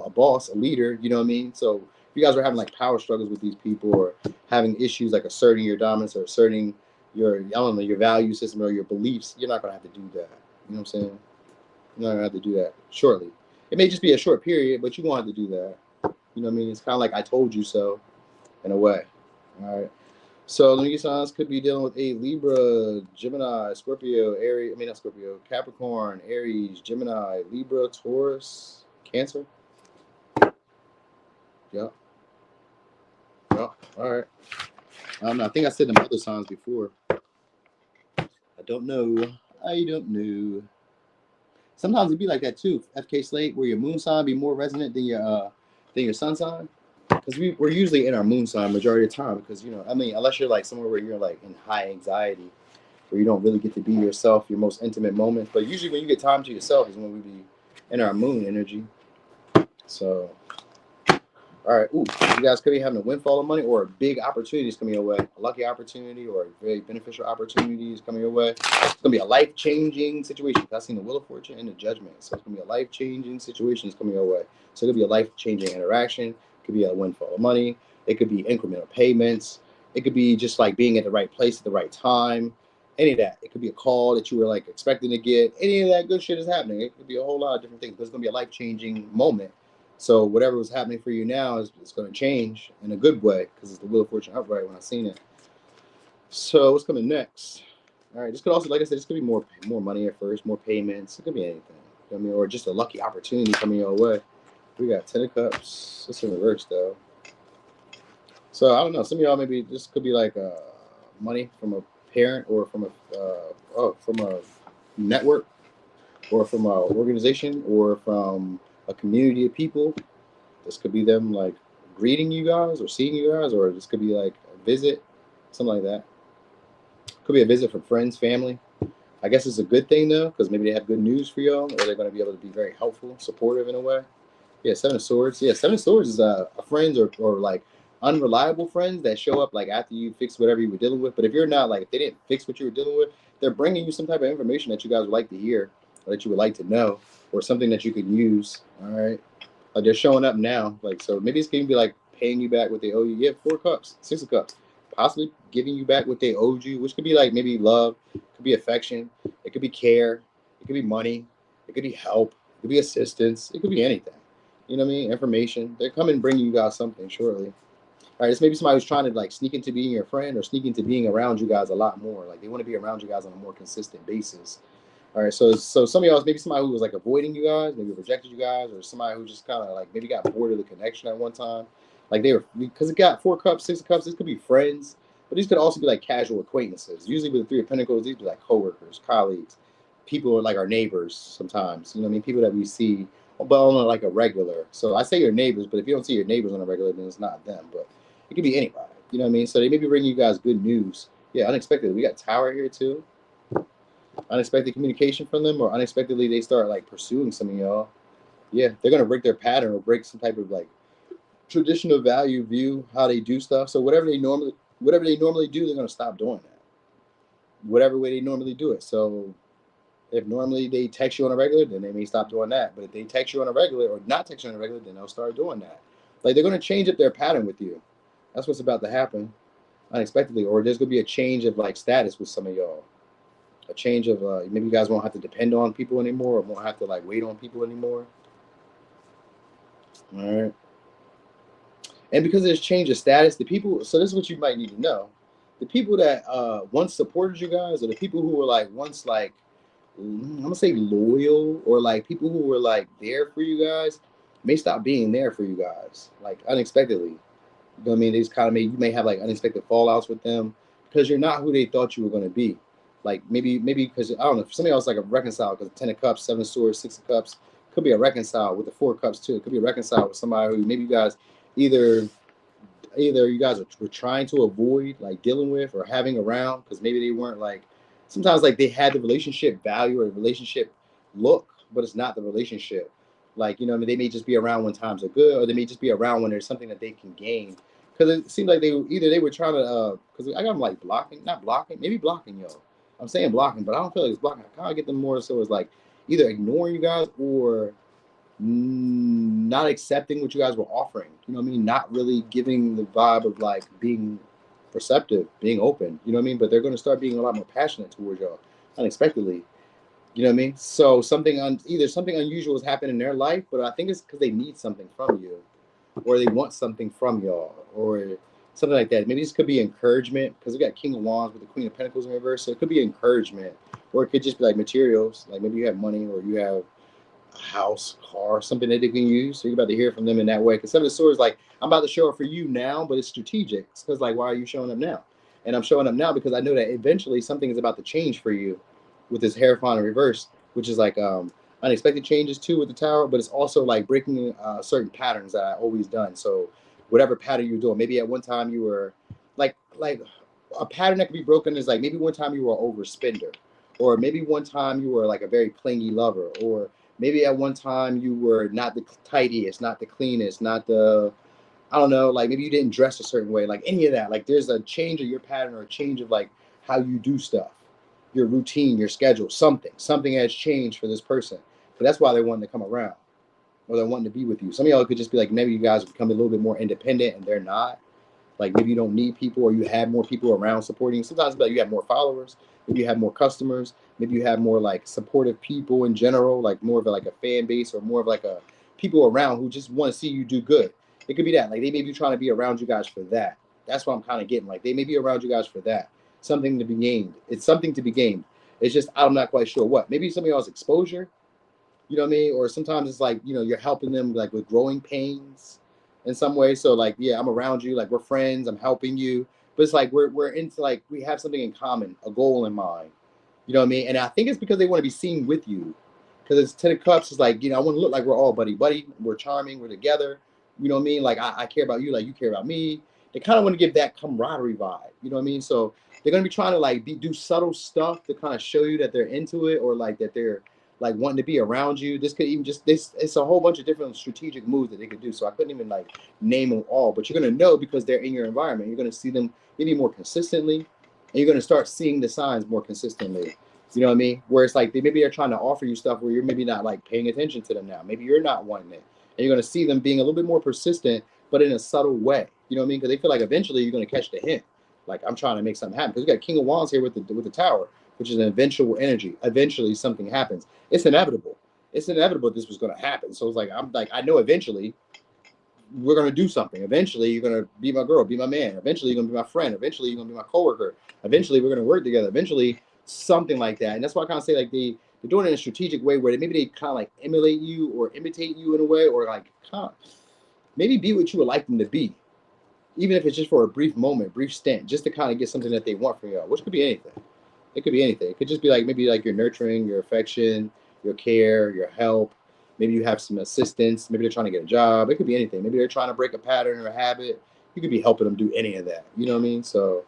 boss, a leader. You know what I mean? So if you guys are having like power struggles with these people, or having issues like asserting your dominance or asserting your, I don't know, your value system or your beliefs, you're not gonna have to do that. You know what I'm saying? You're not gonna have to do that shortly. It may just be a short period, but you won't have to do that. You know what I mean? It's kind of like I told you so, in a way. All right. So the new signs could be dealing with a Libra, Gemini, Scorpio, Aries. I mean, not Scorpio, Capricorn, Aries, Gemini, Libra, Taurus, Cancer. Yep. Yep. All right. I think I said them other signs before. I don't know. I don't know. Sometimes it'd be like that too. FK Slate, where your moon sign be more resonant than your sun sign. Because we're usually in our moon sign majority of the time. Because, you know, I mean, unless you're like somewhere where you're like in high anxiety, where you don't really get to be yourself, your most intimate moments. But usually when you get time to yourself is when we be in our moon energy. So, all right. Ooh, you guys could be having a windfall of money or a big opportunities coming your way. A lucky opportunity or a very beneficial opportunity is coming your way. It's going to be a life-changing situation. I've seen the Wheel of Fortune and the Judgment. So it's going to be a life-changing situation is coming your way. So it could be a life-changing interaction. It could be a windfall of money. It could be incremental payments. It could be just like being at the right place at the right time. Any of that. It could be a call that you were like expecting to get. Any of that good shit is happening. It could be a whole lot of different things. But it's going to be a life-changing moment. So whatever was happening for you now is going to change in a good way because it's the Wheel of Fortune upright when I seen it. So what's coming next? All right, this could also, like I said, this could be more money at first, more payments. It could be anything. You know what I mean, or just a lucky opportunity coming your way. We got Ten of Cups. It's in reverse though. So I don't know. Some of y'all maybe this could be like money from a parent or from a network or from an organization or from a community of people. This could be them like greeting you guys or seeing you guys, or this could be like a visit, something like that. Could be a visit from friends, family. I guess it's a good thing though, because maybe they have good news for y'all, or they're going to be able to be very helpful, supportive in a way. Yeah, Seven of Swords. Yeah, Seven of Swords is a friends or like unreliable friends that show up like after you fix whatever you were dealing with. But if you're not, like, if they didn't fix what you were dealing with, they're bringing you some type of information that you guys would like to hear, or that you would like to know, or something that you could use. All right. Like they're showing up now. Like, so maybe it's going to be like paying you back what they owe you. Yeah, Four Cups, Six of Cups. Possibly giving you back what they owed you, which could be like maybe love, it could be affection, it could be care, it could be money, it could be help, it could be assistance, it could be anything. You know what I mean? Information. They're coming bringing you guys something shortly. All right, this may be somebody who's trying to like sneak into being your friend or sneak into being around you guys a lot more. Like they want to be around you guys on a more consistent basis. All right, so some of y'all, maybe somebody who was like avoiding you guys, maybe rejected you guys, or somebody who just kind of like maybe got bored of the connection at one time. Like they were, because it got Four Cups, Six of Cups. This could be friends, but these could also be like casual acquaintances. Usually with the Three of Pentacles, these be like coworkers, colleagues, people are like our neighbors sometimes. You know what I mean? People that we see, but on like a regular. So I say your neighbors, but if you don't see your neighbors on a regular, then it's not them. But it could be anybody. You know what I mean? So they may be bringing you guys good news. Yeah, unexpected. We got Tower here too. Unexpected communication from them, or unexpectedly they start like pursuing some of y'all. Yeah, they're gonna break their pattern or break some type of like traditional value view, how they do stuff. So whatever they normally do, they're gonna stop doing that. Whatever way they normally do it. So if normally they text you on a regular, then they may stop doing that. But if they text you on a regular or not text you on a regular, then they'll start doing that. Like they're gonna change up their pattern with you. That's what's about to happen unexpectedly. Or there's gonna be a change of like status with some of y'all. A change of maybe you guys won't have to depend on people anymore, or won't have to like wait on people anymore. All right. And because there's change of status, the people, so this is what you might need to know. The people that once supported you guys, or the people who were like once like, I'm gonna say loyal, or like people who were like there for you guys, may stop being there for you guys, like unexpectedly. You know what I mean? They just kind of you may have like unexpected fallouts with them because you're not who they thought you were gonna be. Like maybe because I don't know, for somebody else like a reconcile, because 10 of Cups, 7 of Swords, 6 of Cups could be a reconcile with the 4 of Cups too. It could be a reconcile with somebody who maybe you guys either you guys were trying to avoid like dealing with or having around, because maybe they weren't like, sometimes like they had the relationship value or the relationship look, but it's not the relationship. Like, you know what I mean? They may just be around when times are good, or they may just be around when there's something that they can gain. Because it seems like they were trying to, because I got them like maybe blocking y'all. I'm saying blocking, but I don't feel like it's blocking. I kind of get them more so it's like either ignoring you guys or not accepting what you guys were offering. You know what I mean? Not really giving the vibe of like being receptive, being open. You know what I mean? But they're going to start being a lot more passionate towards y'all unexpectedly. You know what I mean? So either something unusual has happened in their life, but I think it's because they need something from you, or they want something from y'all, or something like that. Maybe this could be encouragement, because we got King of Wands with the Queen of Pentacles in reverse. So it could be encouragement, or it could just be like materials. Like maybe you have money, or you have a house, car, something that they can use. So you're about to hear from them in that way. Because 7 of Swords, like, I'm about to show up for you now, but it's strategic. It's because, like, why are you showing up now? And I'm showing up now because I know that eventually something is about to change for you with this Hierophant in reverse, which is like unexpected changes too with the Tower, but it's also like breaking certain patterns that I always done. So whatever pattern you're doing, maybe at one time you were like a pattern that can be broken is like maybe one time you were an overspender, or maybe one time you were like a very clingy lover, or maybe at one time you were not the tidiest, not the cleanest, not the, I don't know, like maybe you didn't dress a certain way, like any of that. Like there's a change of your pattern, or a change of like how you do stuff, your routine, your schedule, something has changed for this person. But that's why they're wanting to come around, or they're wanting to be with you. Some of y'all could just be like, maybe you guys become a little bit more independent and they're not. Like maybe you don't need people, or you have more people around supporting you. Sometimes like you have more followers, maybe you have more customers, maybe you have more like supportive people in general, like more of like a fan base, or more of like a people around who just want to see you do good. It could be that. Like they may be trying to be around you guys for that. That's what I'm kind of getting. Like they may be around you guys for that. Something to be gained. It's something to be gained. It's just I'm not quite sure what. Maybe some of y'all's exposure, you know what I mean? Or sometimes it's like, you know, you're helping them like with growing pains in some way. So like, yeah, I'm around you, like we're friends, I'm helping you. But it's like we're into like we have something in common, a goal in mind. You know what I mean? And I think it's because they want to be seen with you. Because it's 10 of Cups is like, you know, I want to look like we're all buddy. We're charming, we're together. You know what I mean? Like I care about you, like you care about me. They kind of want to give that camaraderie vibe. You know what I mean? So they're gonna be trying to like do subtle stuff to kind of show you that they're into it, or like that they're like wanting to be around you. This could even just it's a whole bunch of different strategic moves that they could do. So I couldn't even like name them all, but you're gonna know because they're in your environment. You're gonna see them maybe more consistently, and you're gonna start seeing the signs more consistently. You know what I mean? Where it's like maybe they're trying to offer you stuff where you're maybe not like paying attention to them now. Maybe you're not wanting it, and you're gonna see them being a little bit more persistent, but in a subtle way. You know what I mean? Because they feel like eventually you're gonna catch the hint. Like I'm trying to make something happen. Because we got King of Wands here with the Tower, which is an eventual energy. Eventually something happens. It's inevitable. It's inevitable this was going to happen. So it's like, I'm like, I know eventually we're going to do something. Eventually you're going to be my girl, be my man. Eventually you're going to be my friend. Eventually you're going to be my coworker. Eventually we're going to work together. Eventually something like that. And that's why I kind of say like they're doing it in a strategic way where maybe they kind of like emulate you or imitate you in a way, or like kind of maybe be what you would like them to be. Even if it's just for a brief moment, brief stint, just to kind of get something that they want from you, which could be anything. It could be anything. It could just be like maybe like your nurturing, your affection, your care, your help. Maybe you have some assistance. Maybe they're trying to get a job. It could be anything. Maybe they're trying to break a pattern or a habit. You could be helping them do any of that. You know what I mean? So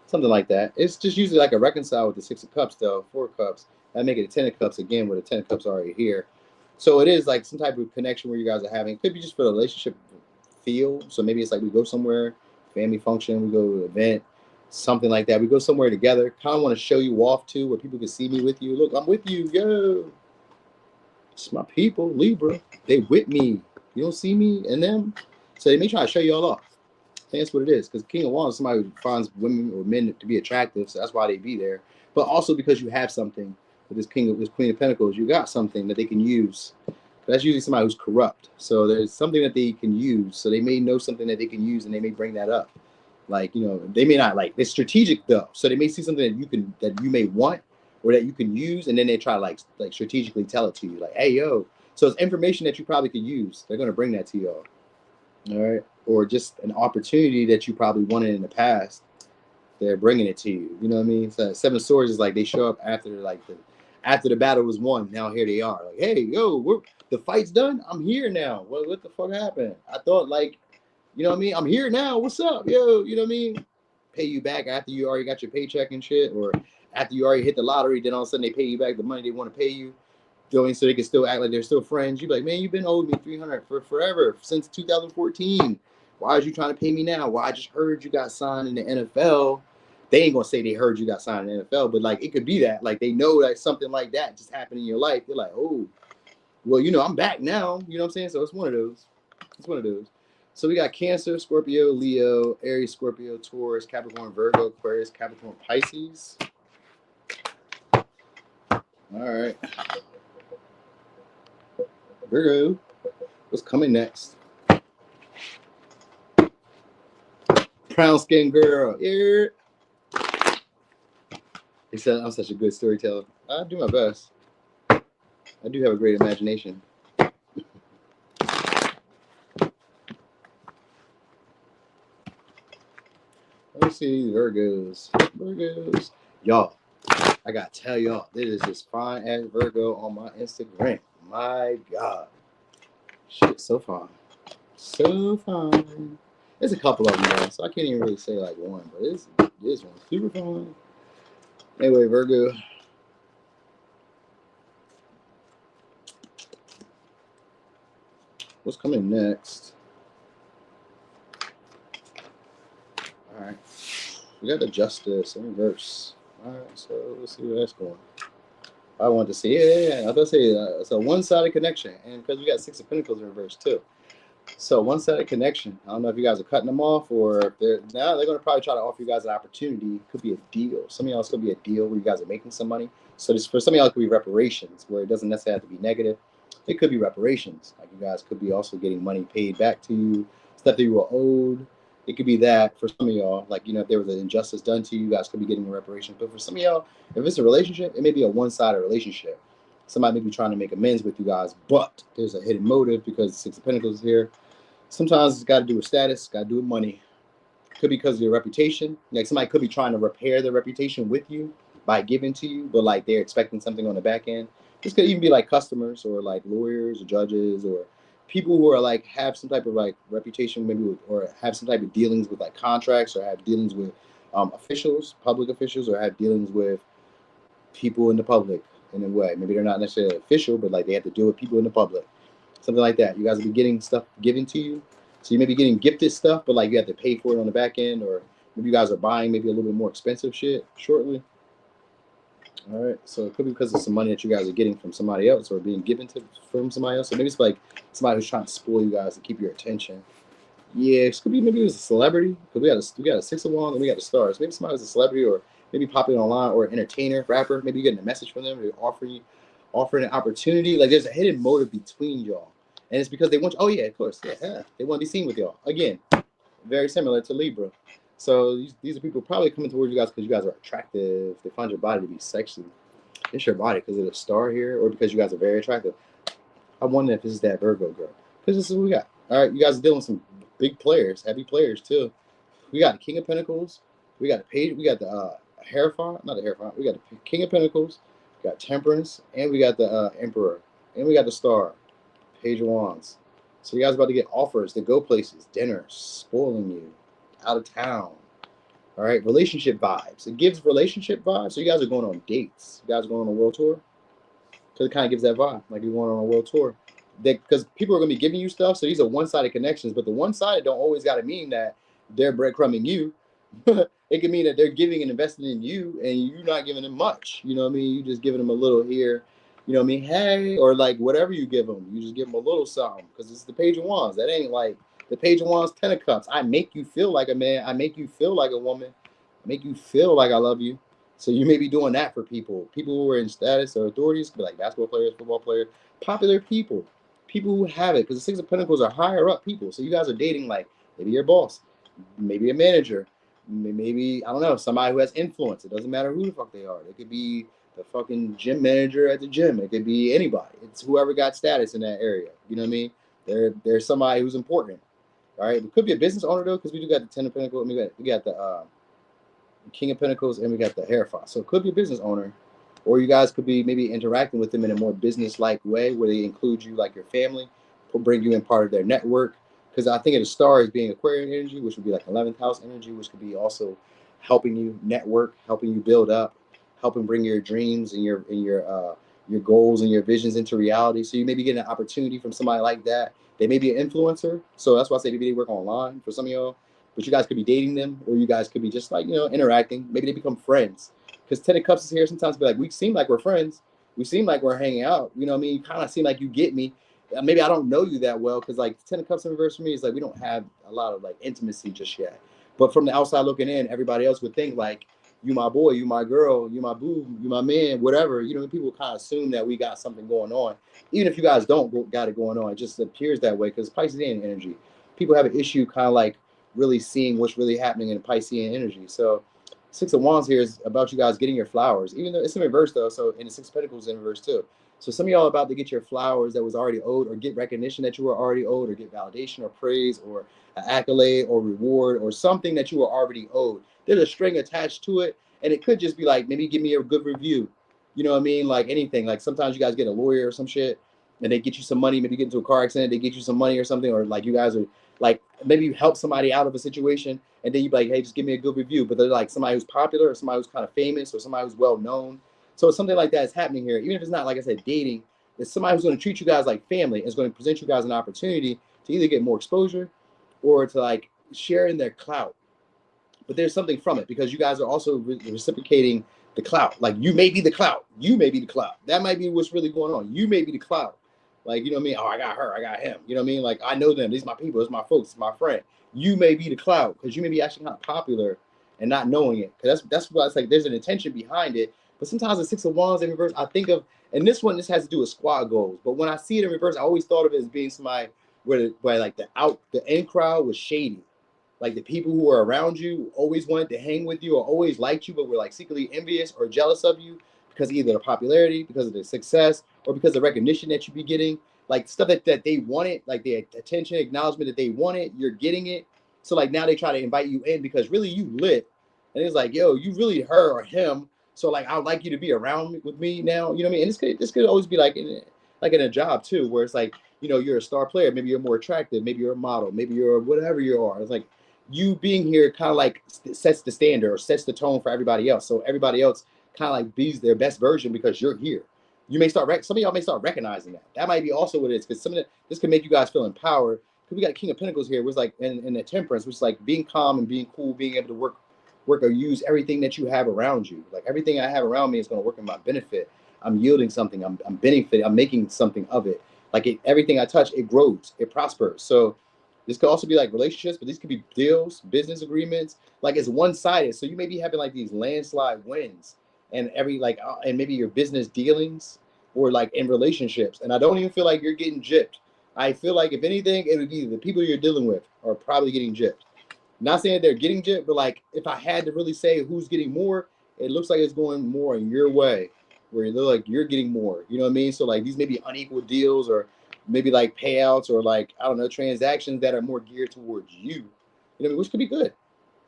something like that. It's just usually like a reconcile with the 6 of Cups, though, 4 of Cups. I make it a 10 of Cups again with a 10 of Cups already here. So it is like some type of connection where you guys are having. It could be just for the relationship feel. So maybe it's like we go somewhere, family function, we go to an event, something like that. We go somewhere together. Kind of want to show you off too, where people can see me with you. Look, I'm with you, yo. It's my people, Libra. They with me. You don't see me and them, so they may try to show you all off. I think that's what it is. Because King of Wands is somebody who finds women or men to be attractive, so that's why they be there. But also because you have something with this Queen of Pentacles, you got something that they can use. That's usually somebody who's corrupt. So there's something that they can use. So they may know something that they can use, and they may bring that up. Like, you know, they may not like. It's strategic though. So they may see something that you may want or that you can use, and then they try to like strategically tell it to you. Like, hey, yo. So it's information that you probably could use. They're gonna bring that to y'all. All right, or just an opportunity that you probably wanted in the past. They're bringing it to you. You know what I mean? So Seven of Swords is like they show up after the battle was won. Now here they are. Like, hey, yo, the fight's done. I'm here now. What the fuck happened? I thought like, you know what I mean? I'm here now. What's up, yo? You know what I mean? Pay you back after you already got your paycheck and shit, or after you already hit the lottery. Then all of a sudden they pay you back the money they want to pay you. Going so they can still act like they're still friends. You be like, man, you've been owed me $300 for forever, since 2014. Why are you trying to pay me now? Well, I just heard you got signed in the NFL. They ain't gonna say they heard you got signed in the NFL, but like it could be that. Like they know that something like that just happened in your life. They're like, oh, well, you know, I'm back now. You know what I'm saying? So it's one of those. It's one of those. So we got Cancer, Scorpio, Leo, Aries, Scorpio, Taurus, Capricorn, Virgo, Aquarius, Capricorn, Pisces. All right. Virgo, what's coming next? Brown skin girl. Yeah. He said I'm such a good storyteller. I do my best. I do have a great imagination. Let me see Virgos. Virgos. Y'all, I gotta tell y'all, there is this fine ass Virgo on my Instagram. My God. Shit's so fine. So fine. There's a couple of them, though, so I can't even really say like one, but this one's super fine. Anyway, Virgo. What's coming next? All right. We got the Justice in reverse. All right, so let's see where that's going. I want to see, yeah. I was about to say it's a one-sided connection, and because we got Six of Pentacles in reverse too. So one-sided connection. I don't know if you guys are cutting them off, or if they're going to probably try to offer you guys an opportunity. It could be a deal. Some of y'all, it's going to be a deal where you guys are making some money. So this, for some of y'all, it could be reparations, where it doesn't necessarily have to be negative. It could be reparations. Like you guys could be also getting money paid back to you, stuff that you were owed. It could be that for some of y'all, like, you know, if there was an injustice done to you, you guys could be getting a reparation. But for some of y'all, if it's a relationship, it may be a one-sided relationship. Somebody may be trying to make amends with you guys, but there's a hidden motive because Six of Pentacles is here. Sometimes it's got to do with status, got to do with money. Could be because of your reputation. Like somebody could be trying to repair their reputation with you by giving to you, but like they're expecting something on the back end. This could even be like customers or like lawyers or judges or people who are like have some type of like reputation, maybe with, or have some type of dealings with like contracts, or have dealings with officials, public officials, or have dealings with people in the public in a way. Maybe they're not necessarily official, but like they have to deal with people in the public. Something like that. You guys will be getting stuff given to you. So you may be getting gifted stuff, but like you have to pay for it on the back end, or maybe you guys are buying maybe a little bit more expensive shit shortly. All right. So it could be because of some money that you guys are getting from somebody else or being given to from somebody else. So maybe it's like somebody who's trying to spoil you guys to keep your attention. Yeah, it could be maybe it was a celebrity. Because we got a Six of Wands and we got the Stars. Maybe somebody was a celebrity or maybe popular online or an entertainer, rapper. Maybe you're getting a message from them. They're offering an opportunity. Like there's a hidden motive between y'all. And it's because they want you. Oh, yeah, of course. Yeah. They want to be seen with y'all. Again, very similar to Libra. So these are people probably coming towards you guys because you guys are attractive. They find your body to be sexy. It's your body because of the star here or because you guys are very attractive. I wonder if this is that Virgo girl. Because this is what we got. All right, you guys are dealing with some big players, heavy players too. We got the King of Pentacles. We got the Page. We got the Hierophant. Not the Hierophant. We got the King of Pentacles. We got Temperance. And we got the Emperor. And we got the Star. Page of Wands. So you guys are about to get offers to go places, dinners, spoiling you, out of town. All right, relationship vibes. It gives relationship vibes. So you guys are going on dates. You guys are going on a world tour. So it kind of gives that vibe, like you're going on a world tour. because people are going to be giving you stuff. So these are one-sided connections, but the one-sided don't always got to mean that they're breadcrumbing you. It can mean that they're giving and investing in you and you're not giving them much. You know what I mean? You just giving them a little here, you know what I mean? Hey, or like whatever you give them, you just give them a little something because it's the Page of Wands. That ain't like the Page of Wands, Ten of Cups. I make you feel like a man. I make you feel like a woman. I make you feel like I love you. So you may be doing that for people. People who are in status or authorities, could be like basketball players, football players, popular people, people who have it. Because the Six of Pentacles are higher up people. So you guys are dating like maybe your boss, maybe a manager, maybe, I don't know, somebody who has influence. It doesn't matter who the fuck they are. It could be the fucking gym manager at the gym. It could be anybody. It's whoever got status in that area. You know what I mean? There's somebody who's important. All right. It could be a business owner though, because we do got the Ten of Pentacles. We got the King of Pentacles, and we got the Hierophant. So it could be a business owner, or you guys could be maybe interacting with them in a more business-like way, where they include you like your family, bring you in part of their network. Because I think of the star as being Aquarian energy, which would be like 11th house energy, which could be also helping you network, helping you build up, helping bring your dreams and your goals and your visions into reality. So you may be getting an opportunity from somebody like that. They may be an influencer. So that's why I say maybe they work online for some of y'all. But you guys could be dating them, or you guys could be just like, interacting. Maybe they become friends. Because Ten of Cups is here sometimes be like, we seem like we're friends. We seem like we're hanging out. You know what I mean? You kind of seem like you get me. Maybe I don't know you that well, because like Ten of Cups in reverse for me is like we don't have a lot of like intimacy just yet. But from the outside looking in, everybody else would think like, you my boy, you my girl, you my boo, you my man, whatever. People kind of assume that we got something going on. Even if you guys don't got it going on, it just appears that way because Piscean energy. People have an issue kind of like really seeing what's really happening in Piscean energy. So Six of Wands here is about you guys getting your flowers, even though it's in reverse though. So in the Six of Pentacles in reverse too. So some of y'all are about to get your flowers that was already owed, or get recognition that you were already owed, or get validation or praise or an accolade or reward or something that you were already owed. There's a string attached to it, and it could just be like, maybe give me a good review. You know what I mean? Like anything. Like sometimes you guys get a lawyer or some shit, and they get you some money. Maybe you get into a car accident, they get you some money or something, or like you guys are like, maybe you help somebody out of a situation, and then you be like, hey, just give me a good review. But they're like somebody who's popular, or somebody who's kind of famous, or somebody who's well known. So something like that is happening here. Even if it's not, like I said, dating, it's somebody who's going to treat you guys like family and is going to present you guys an opportunity to either get more exposure or to like share in their clout. But there's something from it, because you guys are also reciprocating the clout. Like you may be the clout. You may be the clout. That might be what's really going on. You may be the clout. Like, you know what I mean? Oh, I got her. I got him. You know what I mean? Like, I know them. These are my people. These are my folks. It's my friend. You may be the clout because you may be actually kind of popular and not knowing it. Because that's why it's like there's an intention behind it. But sometimes the Six of Wands in reverse, I think of, and this has to do with squad goals. But when I see it in reverse, I always thought of it as being somebody where like the in crowd was shady. Like the people who are around you always wanted to hang with you or always liked you, but were like secretly envious or jealous of you because of either the popularity, because of the success, or because of the recognition that you be getting. Like stuff that they wanted, like the attention, acknowledgement that they wanted, you're getting it. So like now they try to invite you in because really you lit. And it's like, yo, you really her or him. So like I'd like you to be around with me now. You know what I mean? And this could always be like in a job too, where it's like, you're a star player, maybe you're more attractive, maybe you're a model, maybe you're whatever you are. It's like you being here kind of like sets the standard or sets the tone for everybody else. So everybody else kind of like be their best version because you're here. You may start, some of y'all may start recognizing that. That might be also what it is, because some of this can make you guys feel empowered. Because we got King of Pentacles here, which is like in the Temperance, which is like being calm and being cool, being able to work or use everything that you have around you. Like everything I have around me is going to work in my benefit. I'm yielding something. I'm benefiting. I'm making something of it. Like everything I touch, it grows, it prospers. So this could also be like relationships, but these could be deals, business agreements. Like it's one-sided. So you may be having like these landslide wins and and maybe your business dealings or like in relationships. And I don't even feel like you're getting gypped. I feel like if anything, it would be the people you're dealing with are probably getting gypped. Not saying they're getting gypped, but like if I had to really say who's getting more, it looks like it's going more in your way, where it looks like you're getting more. You know what I mean? So like these may be unequal deals, or maybe like payouts, or like, I don't know, transactions that are more geared towards you. You know what I mean? Which could be good,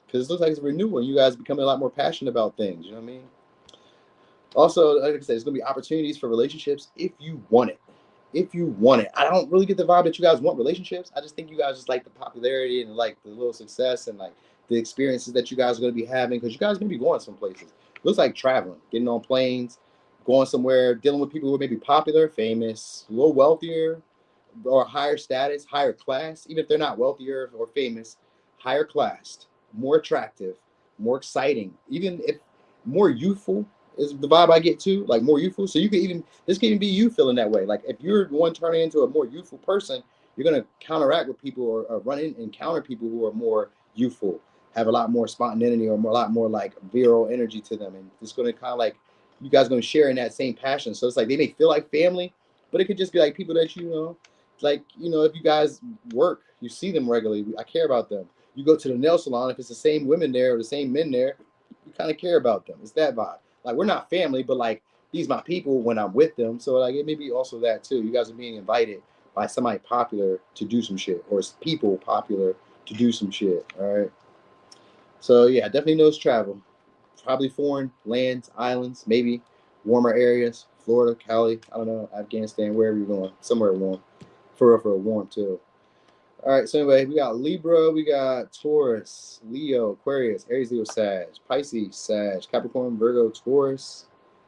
because it looks like it's a renewal and you guys becoming a lot more passionate about things. You know what I mean? Also, like I said, there's going to be opportunities for relationships if you want it. If you want it. I don't really get the vibe that you guys want relationships. I just think you guys just like the popularity and like the little success and like the experiences that you guys are going to be having, because you guys may be going some places. It looks like traveling, getting on planes, going somewhere, dealing with people who are maybe popular, famous, a little wealthier. or higher status, higher class, even if they're not wealthier or famous, higher class, more attractive, more exciting, even if more youthful is the vibe I get too, like more youthful. So you could even, this can even be you feeling that way. Like if you're one turning into a more youthful person, you're going to counteract with people or run in and counter people who are more youthful, have a lot more spontaneity or more, a lot more like virile energy to them. And it's going to kind of like, you guys are going to share in that same passion. So it's like they may feel like family, but it could just be like people that you know, like, you know, if you guys work, you see them regularly. I care about them. You go to the nail salon, if it's the same women there or the same men there, you kind of care about them. It's that vibe. Like, we're not family, but like, these my people when I'm with them. So like, it may be also that too. You guys are being invited by somebody popular to do some shit, or it's people popular to do some shit. All right. So yeah, definitely knows travel. Probably foreign lands, islands, maybe warmer areas, Florida, Cali, I don't know, Afghanistan, wherever you're going, somewhere warm. For warm too. All right, so anyway, we got Libra, we got Taurus, Leo, Aquarius, Aries, Leo, Sag, Pisces, Sag, Capricorn, Virgo, Taurus,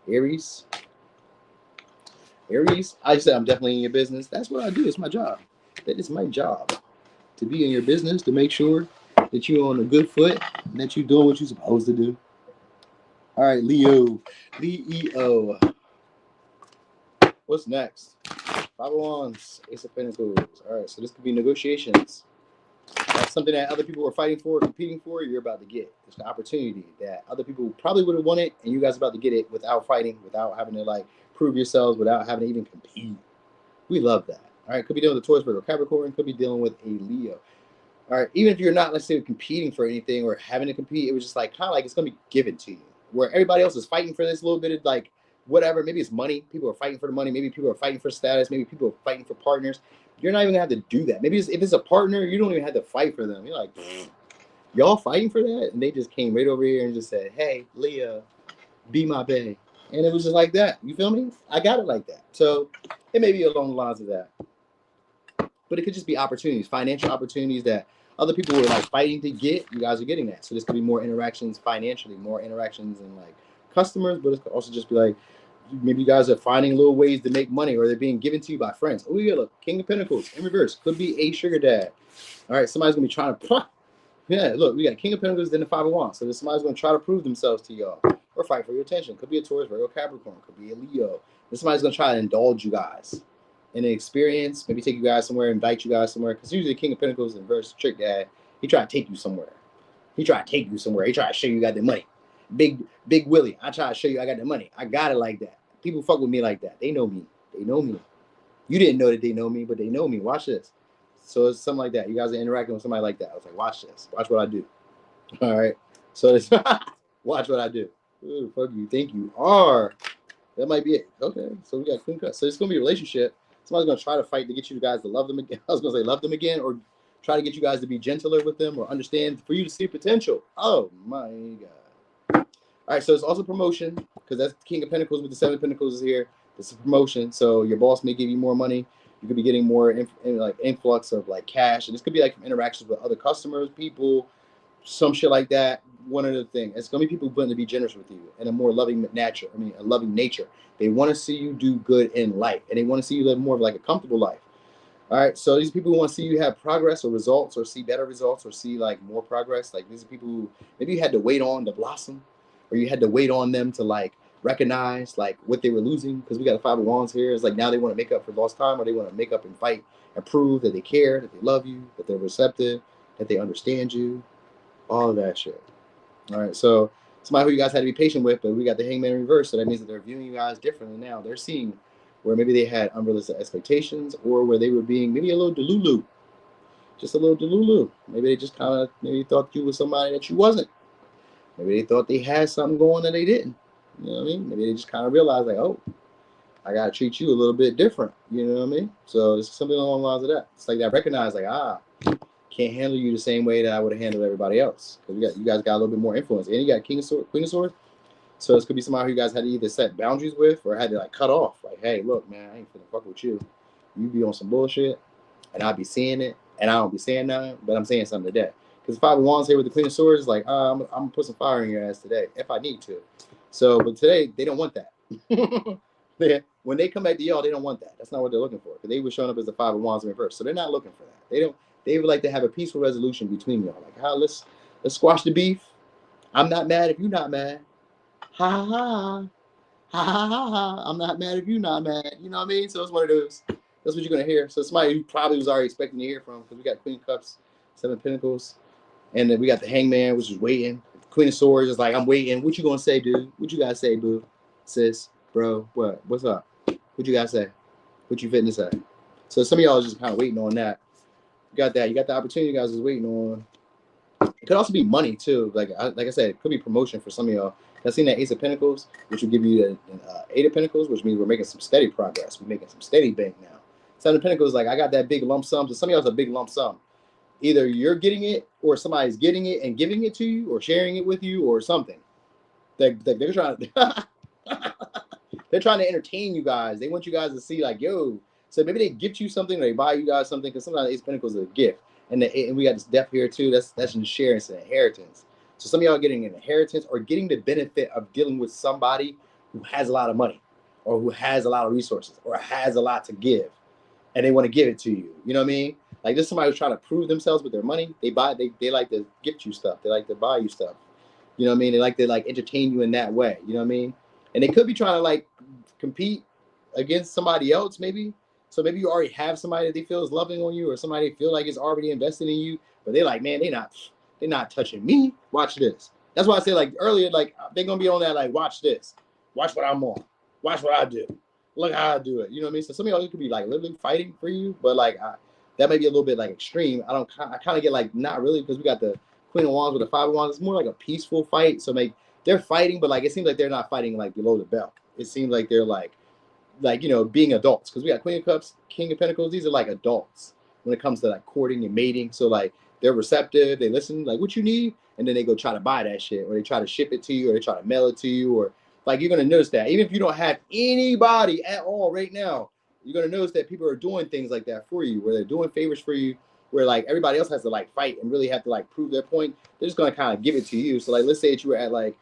Aries. I just said I'm definitely in your business. That's what I do. It's my job. That is my job, to be in your business, to make sure that you're on a good foot and that you're doing what you're supposed to do. All right, Leo. What's next? Five of Wands, Ace of Pentacles. All right, so this could be negotiations. That's something that other people were fighting for, competing for. You're about to get. It's an opportunity that other people probably would have wanted, and you guys are about to get it without fighting, without having to like prove yourselves, without having to even compete. We love that. All right, could be dealing with a Taurus, Virgo, Capricorn. Could be dealing with a Leo. All right, even if you're not necessarily competing for anything or having to compete, it was just like kind of like it's gonna be given to you. Where everybody else is fighting for this little bit of like whatever. Maybe it's money. People are fighting for the money. Maybe people are fighting for status. Maybe people are fighting for partners. You're not even gonna have to do that. Maybe if it's a partner, you don't even have to fight for them. You're like, y'all fighting for that? And they just came right over here and just said, hey, Leah, be my bae. And it was just like that. You feel me? I got it like that. So it may be along the lines of that. But it could just be opportunities, financial opportunities that other people were like fighting to get. You guys are getting that. So this could be more interactions financially, more interactions in like customers, but it could also just be like, maybe you guys are finding little ways to make money, or they're being given to you by friends. Oh yeah, look, King of Pentacles in reverse. Could be a sugar dad. All right, somebody's gonna be trying to, yeah, look, we got King of Pentacles, then the Five of Wands. So somebody's gonna try to prove themselves to y'all or fight for your attention. Could be a Taurus, Virgo, Capricorn. Could be a Leo. Then somebody's gonna try to indulge you guys in an experience, maybe take you guys somewhere, invite you guys somewhere. Because usually the King of Pentacles in reverse, trick dad, he try to take you somewhere. He try to show you got the money. Big Willie, I try to show you I got the money. I got it like that. People fuck with me like that. They know me. You didn't know that they know me, but they know me. Watch this. So it's something like that. You guys are interacting with somebody like that. I was like, watch this. Watch what I do. All right. So it's watch what I do. Ooh, fuck you. Think you are. That might be it. Okay. So we got clean cut. So it's going to be a relationship. Somebody's going to try to fight to get you guys to love them again. I was going to say love them again, or try to get you guys to be gentler with them, or understand, for you to see potential. Oh, my God. All right, so it's also promotion, because that's the King of Pentacles with the Seven of Pentacles is here. It's a promotion, so your boss may give you more money. You could be getting more influx of like cash, and this could be like from interactions with other customers, people, some shit like that. One other thing, it's gonna be people willing to be generous with you in a more loving nature. A loving nature. They want to see you do good in life, and they want to see you live more of like a comfortable life. All right, so these people who want to see you have progress or results, or see better results, or see like more progress. Like these are people who maybe you had to wait on to blossom, or you had to wait on them to like recognize like what they were losing. Because we got a Five of Wands here. It's like now they want to make up for lost time, or they want to make up and fight and prove that they care, that they love you, that they're receptive, that they understand you, all of that shit. All right, so somebody who you guys had to be patient with, but we got the Hangman in reverse, so that means that they're viewing you guys differently now. They're seeing where maybe they had unrealistic expectations, or where they were being maybe a little delulu, just a little delulu. Maybe they just kind of maybe thought you was somebody that you wasn't. Maybe they thought they had something going that they didn't. You know what I mean? Maybe they just kind of realized like, oh, I gotta treat you a little bit different. You know what I mean? So it's something along the lines of that. It's like that recognize like, can't handle you the same way that I would have handled everybody else. Because you guys got a little bit more influence. And you got King of Swords, Queen of Swords. So this could be somebody who you guys had to either set boundaries with, or had to like cut off. Like, hey, look, man, I ain't finna fuck with you. You be on some bullshit, and I be seeing it, and I don't be saying nothing, but I'm saying something today. Because Five of Wands here with the Queen of Swords is like, I'm gonna put some fire in your ass today if I need to. So, but today they don't want that. They when they come back to y'all, they don't want that. That's not what they're looking for. Because they were showing up as the Five of Wands in reverse. So they're not looking for that. They don't. They would like to have a peaceful resolution between y'all. Like, how let's squash the beef. I'm not mad if you're not mad. Ha ha ha. Ha ha ha ha. I'm not mad if you're not mad. You know what I mean? So it's one of those. That's what you're gonna hear. So somebody who probably was already expecting to hear from, because we got Queen of Cups, Seven of Pentacles, and then we got the Hangman, which is waiting. Queen of Swords is like, I'm waiting. What you gonna say, dude? What you gotta say, boo? Sis, bro, what? What's up? What you gotta say? What you fitting to say? So some of y'all are just kind of waiting on that. You got that. You got the opportunity you guys is waiting on. It could also be money too. Like I said, it could be promotion for some of y'all. I've seen that Ace of Pentacles, which will give you the Eight of Pentacles, which means we're making some steady progress. We're making some steady bank now. Seven of Pentacles, like I got that big lump sum. So some of y'all's a big lump sum. Either you're getting it, or somebody's getting it and giving it to you, or sharing it with you, or something. They're trying to they're trying to entertain you guys. They want you guys to see like, yo. So maybe they gift you something, or they buy you guys something, because sometimes Ace of Pentacles is a gift. And we got this death here too. That's in sharing, it's an inheritance. So some of y'all are getting an inheritance or getting the benefit of dealing with somebody who has a lot of money, or who has a lot of resources, or has a lot to give, and they want to give it to you. You know what I mean? Like this is somebody who's trying to prove themselves with their money. They like to gift you stuff. They like to buy you stuff. You know what I mean? They like to entertain you in that way. You know what I mean? And they could be trying to like compete against somebody else maybe. So maybe you already have somebody that they feel is loving on you, or somebody feel like is already invested in you, but they're like, man, they're not touching me. Watch this. That's why I said like earlier, like they're gonna be on that like, watch this, watch what I'm on, watch what I do, look how I do it. You know what I mean? So some of y'all could be like literally fighting for you, but like that may be a little bit like extreme. I kind of get like not really, because we got the Queen of Wands with the Five of Wands. It's more like a peaceful fight. So like they're fighting, but like it seems like they're not fighting like below the belt. It seems like they're like you know, being adults, because we got Queen of Cups, King of Pentacles. These are like adults when it comes to like courting and mating. So like they're receptive, they listen, like what you need, and then they go try to buy that shit, or they try to ship it to you, or they try to mail it to you, or like you're gonna notice that even if you don't have anybody at all right now, you're gonna notice that people are doing things like that for you, where they're doing favors for you, where like everybody else has to like fight and really have to like prove their point. They're just gonna kind of give it to you. So like let's say that you were at like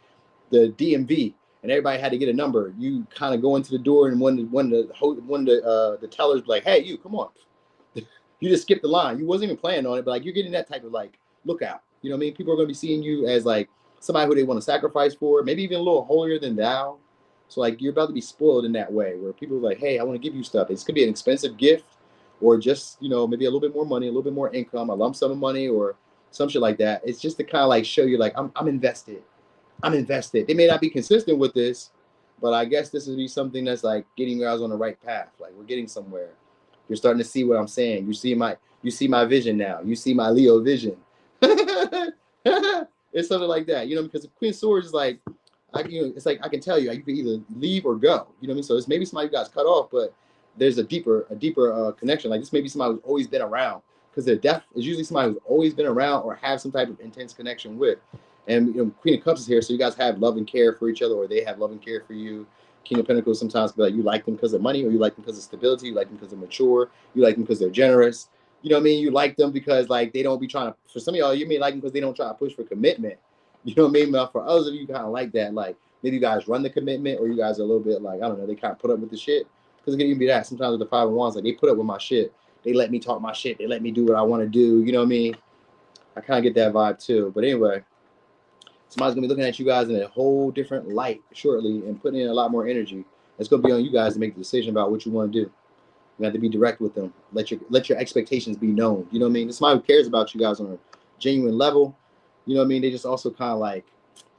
the DMV, and everybody had to get a number. You kind of go into the door, and one of the tellers be like, "Hey, you, come on." You just skipped the line. You wasn't even planning on it, but like you're getting that type of like lookout. You know what I mean? People are going to be seeing you as like somebody who they want to sacrifice for, maybe even a little holier than thou. So like you're about to be spoiled in that way, where people are like, "Hey, I want to give you stuff." This could be an expensive gift, or just, you know, maybe a little bit more money, a little bit more income, a lump sum of money, or some shit like that. It's just to kind of like show you like I'm invested. I'm invested. They may not be consistent with this, but I guess this would be something that's like getting you guys on the right path. Like we're getting somewhere. You're starting to see what I'm saying. You see my vision now. You see my Leo vision. It's something like that, you know, because the Queen of Swords is like, it's like I can tell you, you can either leave or go. You know what I mean? So it's maybe somebody you guys cut off, but there's a deeper connection. Like this may be somebody who's always been around, because their death is usually somebody who's always been around or have some type of intense connection with. And you know, Queen of Cups is here, so you guys have love and care for each other, or they have love and care for you. King of Pentacles sometimes be like, you like them because of money, or you like them because of stability, you like them because they're mature, you like them because they're generous. You know what I mean? You like them because like they don't be trying to. For some of y'all, you may like them because they don't try to push for commitment. You know what I mean? But for others of you, kind of like that. Like maybe you guys run the commitment, or you guys are a little bit like, I don't know, they kind of put up with the shit. Because it can even be that. Sometimes with the Five of Wands, like they put up with my shit. They let me talk my shit. They let me do what I want to do. You know what I mean? I kind of get that vibe too. But anyway. Somebody's gonna be looking at you guys in a whole different light shortly, and putting in a lot more energy. It's gonna be on you guys to make the decision about what you want to do. You have to be direct with them. Let your expectations be known. You know what I mean? It's somebody who cares about you guys on a genuine level. You know what I mean? They just also kind of like,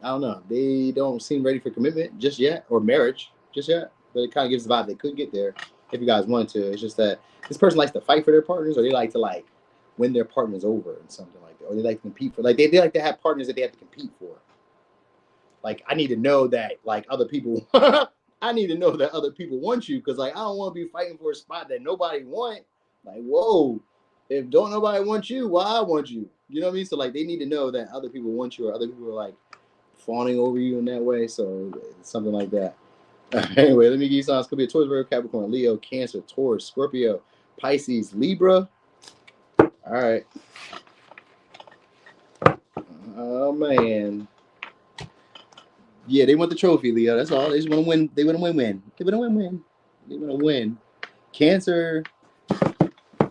I don't know. They don't seem ready for commitment just yet, or marriage just yet. But it kind of gives the vibe they could get there if you guys wanted to. It's just that this person likes to fight for their partners, or they like to like win their partners over and something like that, or they like to compete for, like they like to have partners that they have to compete for. Like I need to know that like other people, I need to know that other people want you, because like I don't want to be fighting for a spot that nobody want. Like whoa, if don't nobody want you, why I want you? You know what I mean? So like they need to know that other people want you, or other people are like fawning over you in that way. So something like that. Anyway, let me give you signs. Could be a Taurus, Virgo, Capricorn, Leo, Cancer, Taurus, Scorpio, Pisces, Libra. All right. Oh man. Yeah, they want the trophy, Leo. That's all. They just want to win. They want to win. They want to win. You're gonna win. Cancer. All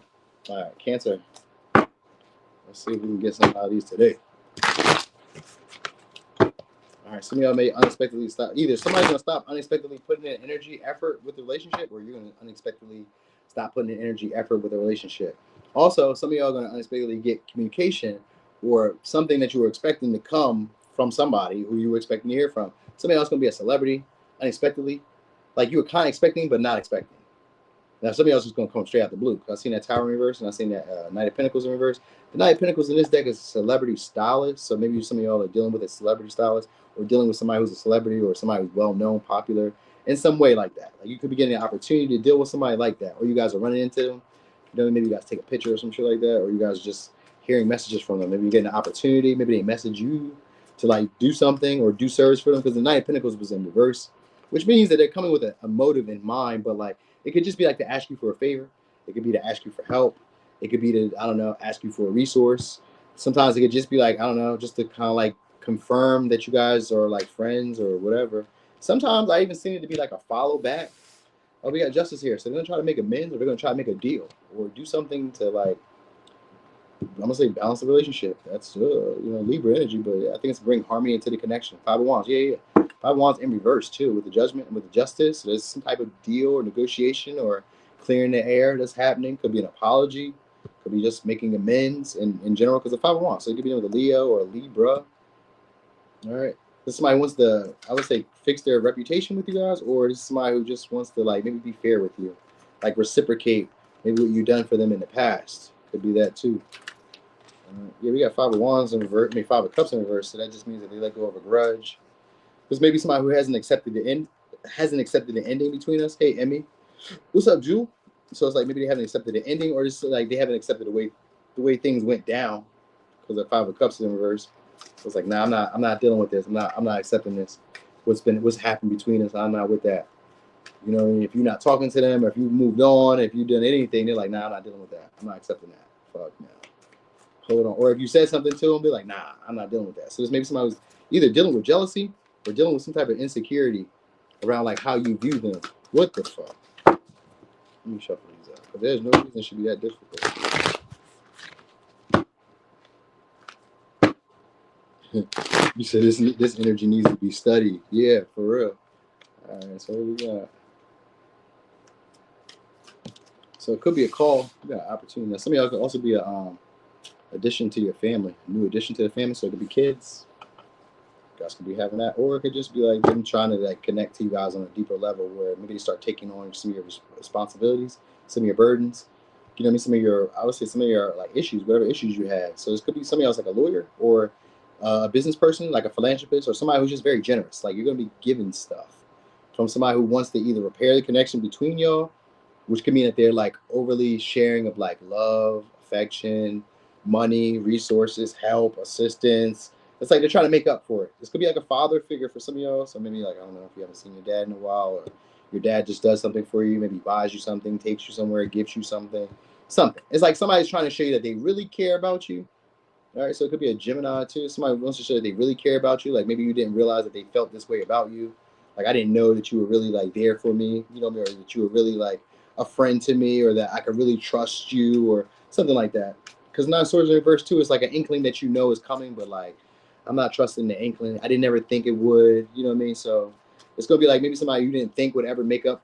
right, Cancer. Let's see if we can get some out of these today. All right, some of y'all may unexpectedly stop. Either somebody's gonna stop unexpectedly putting in energy, effort with the relationship, or you're gonna unexpectedly stop putting in energy, effort with a relationship. Also, some of y'all are gonna unexpectedly get communication or something that you were expecting to come from somebody who you were expecting to hear from. Somebody else gonna be a celebrity unexpectedly, like you were kind of expecting but not expecting. Now, somebody else is going to come straight out the blue. I've seen that Tower in reverse, and I've seen that Knight of Pentacles in reverse. The Knight of Pentacles in this deck is a celebrity stylist. So maybe some of y'all are dealing with a celebrity stylist, or dealing with somebody who's a celebrity, or somebody who's well-known, popular, in some way like that. Like you could be getting an opportunity to deal with somebody like that, or you guys are running into them. You know, maybe you guys take a picture or some shit like that, or you guys are just hearing messages from them. Maybe you get an opportunity. Maybe they message you to like do something or do service for them, because the Knight of Pentacles was in reverse, which means that they're coming with a motive in mind, but like, it could just be like to ask you for a favor. It could be to ask you for help. It could be to, I don't know, ask you for a resource. Sometimes it could just be like, I don't know, just to kind of like confirm that you guys are like friends or whatever. Sometimes I even seen it to be like a follow back. Oh, we got justice here. So they're going to try to make amends, or they're going to try to make a deal or do something to like, I'm going to say balance the relationship. That's, Libra energy, but I think it's bring harmony into the connection. Five of Wands. Yeah. Five of Wands in reverse too, with the Judgment and with the Justice. So there's some type of deal or negotiation or clearing the air that's happening. Could be an apology. Could be just making amends in general, because the Five of Wands. So it could be with a Leo or a Libra. All right. This somebody wants to, I would say, fix their reputation with you guys, or this is somebody who just wants to like maybe be fair with you, like reciprocate maybe what you've done for them in the past. Could be that too. Yeah, we got Five of Wands in reverse. I mean, Five of Cups in reverse. So that just means that they let go of a grudge. There's maybe somebody who hasn't accepted the ending between us. Hey, Emmy, what's up, Jewel? So it's like maybe they haven't accepted the ending, or just like they haven't accepted the way things went down, because the Five of Cups is in reverse. So it's like, nah, I'm not dealing with this. I'm not accepting this. What's happened between us? I'm not with that. You know, if you're not talking to them, or if you moved on, if you've done anything, they're like, nah, I'm not dealing with that. I'm not accepting that. Fuck no. Hold on. Or if you said something to them, be like, nah, I'm not dealing with that. So there's maybe somebody who's either dealing with jealousy or dealing with some type of insecurity around like how you view them. What the fuck? Let me shuffle these out, because there's no reason it should be that difficult. You said this energy needs to be studied. Yeah, for real. All right, so what we got? So it could be a call. We got an opportunity. Now, some of y'all could also be a addition to your family, a new addition to the family. So it could be kids. You guys could be having that, or it could just be like them trying to like connect to you guys on a deeper level, where maybe they start taking on some of your responsibilities, some of your burdens. You know what I mean? Some of your like issues, whatever issues you have. So this could be somebody else, like a lawyer or a business person, like a philanthropist, or somebody who's just very generous. Like you're gonna be giving stuff from somebody who wants to either repair the connection between y'all, which could mean that they're like overly sharing of like love, affection, money, resources, help, assistance. It's like they're trying to make up for it. This could be like a father figure for some of y'all. So maybe like, I don't know, if you haven't seen your dad in a while, or your dad just does something for you, maybe buys you something, takes you somewhere, gives you something. It's like somebody's trying to show you that they really care about you. All right, so it could be a Gemini too. Somebody wants to show that they really care about you. Like maybe you didn't realize that they felt this way about you. Like I didn't know that you were really like there for me, you know, or that you were really like a friend to me, or that I could really trust you, or something like that. Because Nine Swords in reverse too is like an inkling that you know is coming, but like I'm not trusting the inkling. I didn't ever think it would, you know what I mean? So it's gonna be like maybe somebody you didn't think would ever make up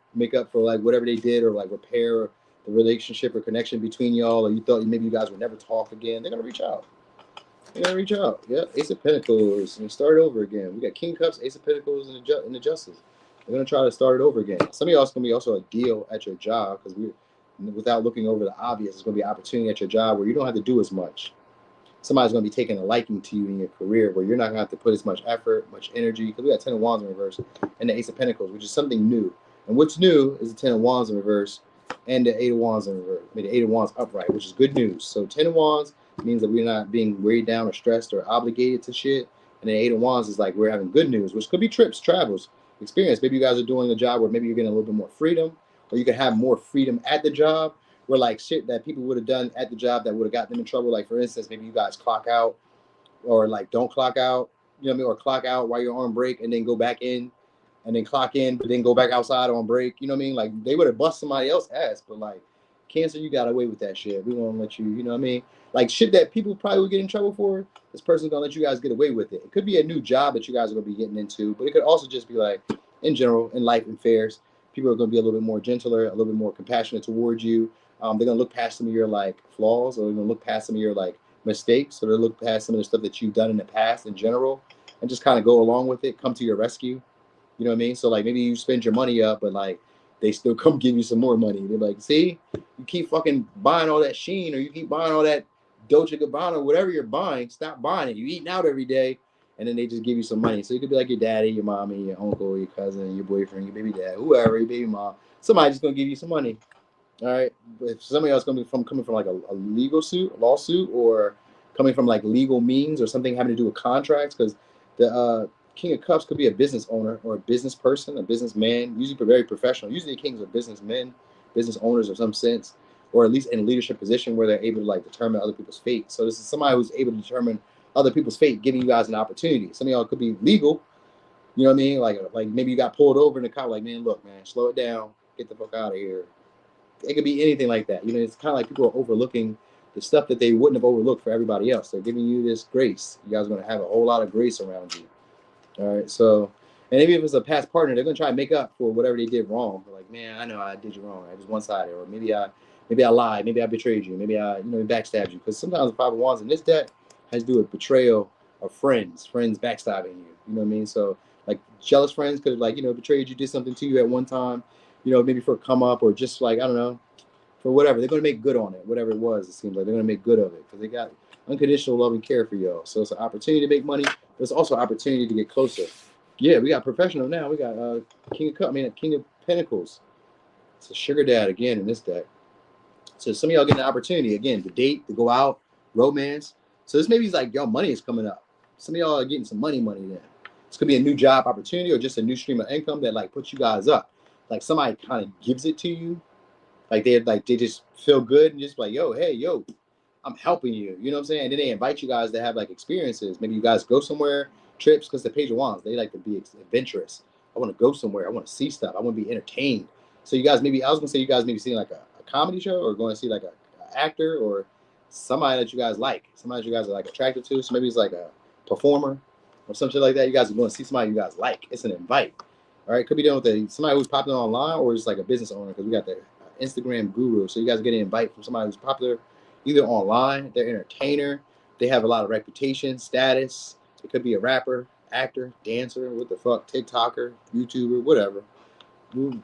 for like whatever they did, or like repair the relationship or connection between y'all, or you thought maybe you guys would never talk again. They're gonna reach out. They're gonna reach out. Yeah, Ace of Pentacles and start over again. We got King Cups, Ace of Pentacles, and the Justice. They're gonna try to start it over again. Some of y'all it's gonna be also a deal at your job, because without looking over the obvious, it's gonna be an opportunity at your job where you don't have to do as much. Somebody's going to be taking a liking to you in your career, where you're not going to have to put as much effort, much energy. Because we got 10 of Wands in reverse and the Ace of Pentacles, which is something new. And what's new is the 10 of Wands in reverse and the 8 of Wands in reverse. I mean, the 8 of Wands upright, which is good news. So 10 of Wands means that we're not being weighed down or stressed or obligated to shit. And the 8 of Wands is like we're having good news, which could be trips, travels, experience. Maybe you guys are doing a job where maybe you're getting a little bit more freedom, or you can have more freedom at the job, where like shit that people would have done at the job that would have gotten them in trouble. Like for instance, maybe you guys clock out, or like don't clock out, you know what I mean, or clock out while you're on break and then go back in, and then clock in, but then go back outside on break. You know what I mean? Like they would have bust somebody else's ass, but like Cancer, you got away with that shit. We won't let you. You know what I mean? Like shit that people probably would get in trouble for. This person's gonna let you guys get away with it. It could be a new job that you guys are gonna be getting into, but it could also just be like in general in life and affairs. People are gonna be a little bit more gentler, a little bit more compassionate towards you. They're gonna look past some of your like flaws, or they're gonna look past some of your like mistakes, or they'll look past some of the stuff that you've done in the past in general, and just kind of go along with it, come to your rescue. You know what I mean? So like maybe you spend your money up, but like they still come give you some more money. They're like, see, you keep fucking buying all that Sheen, or you keep buying all that Dolce Gabbana, or whatever you're buying, stop buying it. You eating out every day, and then they just give you some money. So you could be like your daddy, your mommy, your uncle, your cousin, your boyfriend, your baby dad, whoever, your baby mom. Somebody's just gonna give you some money. All right. But if somebody else coming from like a legal suit, a lawsuit, or coming from like legal means or something having to do with contracts, because the King of Cups could be a business owner or a business person, a businessman, usually very professional. Usually the kings are businessmen, business owners of some sense, or at least in a leadership position where they're able to like determine other people's fate. So this is somebody who's able to determine other people's fate, giving you guys an opportunity. Some of y'all could be legal, you know what I mean? Like maybe you got pulled over in the car, like, man, look, man, slow it down, get the fuck out of here. It could be anything like that. You know, it's kind of like people are overlooking the stuff that they wouldn't have overlooked for everybody else. They're giving you this grace. You guys are going to have a whole lot of grace around you. All right. So, and maybe if it's a past partner, they're going to try and make up for whatever they did wrong. They're like, man, I know I did you wrong. I was one-sided, or maybe I lied. Maybe I betrayed you. Maybe I, backstabbed you. Because sometimes the Five of Wands in this deck has to do with betrayal of friends backstabbing you. You know what I mean? So, like, jealous friends could have, like, betrayed you, did something to you at one time, maybe for a come up, or just like, I don't know, for whatever. They're going to make good on it, whatever it was. It seems like they're going to make good of it because they got unconditional love and care for y'all. So it's an opportunity to make money, but it's also an opportunity to get closer. Yeah, we got professional now. We got King of Pentacles. It's a sugar dad again in this deck. So some of y'all getting an opportunity again to date, to go out, romance. So this maybe is like y'all money is coming up. Some of y'all are getting some money then. This could be a new job opportunity or just a new stream of income that like puts you guys up. Like somebody kind of gives it to you. Like they just feel good and just like, yo, I'm helping you. You know what I'm saying? And then they invite you guys to have like experiences. Maybe you guys go somewhere, trips, because the Page of Wands, they like to be adventurous. I want to go somewhere. I want to see stuff. I want to be entertained. So you guys maybe, I was going to say you guys maybe seeing like a comedy show or going to see like an actor or somebody that you guys like. Somebody that you guys are like attracted to. So maybe it's like a performer or some shit like that. You guys are going to see somebody you guys like. It's an invite. All right. Could be dealing with somebody who's popular online or just like a business owner because we got the Instagram guru. So you guys get an invite from somebody who's popular either online, they're an entertainer, they have a lot of reputation, status. It could be a rapper, actor, dancer, what the fuck, TikToker, YouTuber, whatever.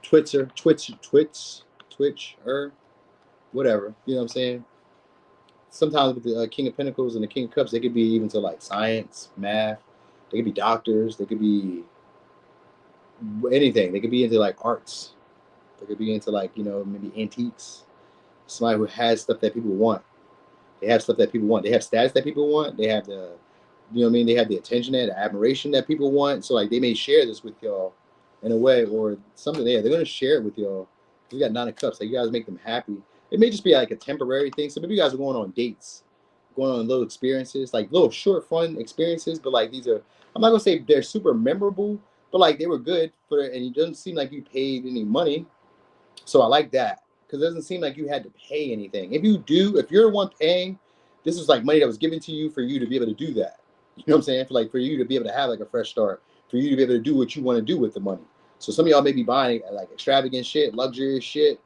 Twitcher, whatever. You know what I'm saying? Sometimes with the King of Pentacles and the King of Cups, they could be even to like science, math. They could be doctors. They could be anything. They could be into like arts. They could be into like, maybe antiques. Somebody who has stuff that people want. They have stuff that people want. They have status that people want. They have the, they have the attention and the admiration that people want. So like they may share this with y'all in a way or something. They're going to share it with y'all. We got 9 of Cups. Like you guys make them happy. It may just be like a temporary thing. So maybe you guys are going on dates, going on little experiences, like little short, fun experiences. But like these are, I'm not going to say they're super memorable, but like they were good for it. And it doesn't seem like you paid any money. So I like that. Because it doesn't seem like you had to pay anything. If you do, if you're the one paying, this is like money that was given to you for you to be able to do that. You know what I'm saying? For you to be able to have like a fresh start, for you to be able to do what you want to do with the money. So some of y'all may be buying like extravagant shit, luxurious shit.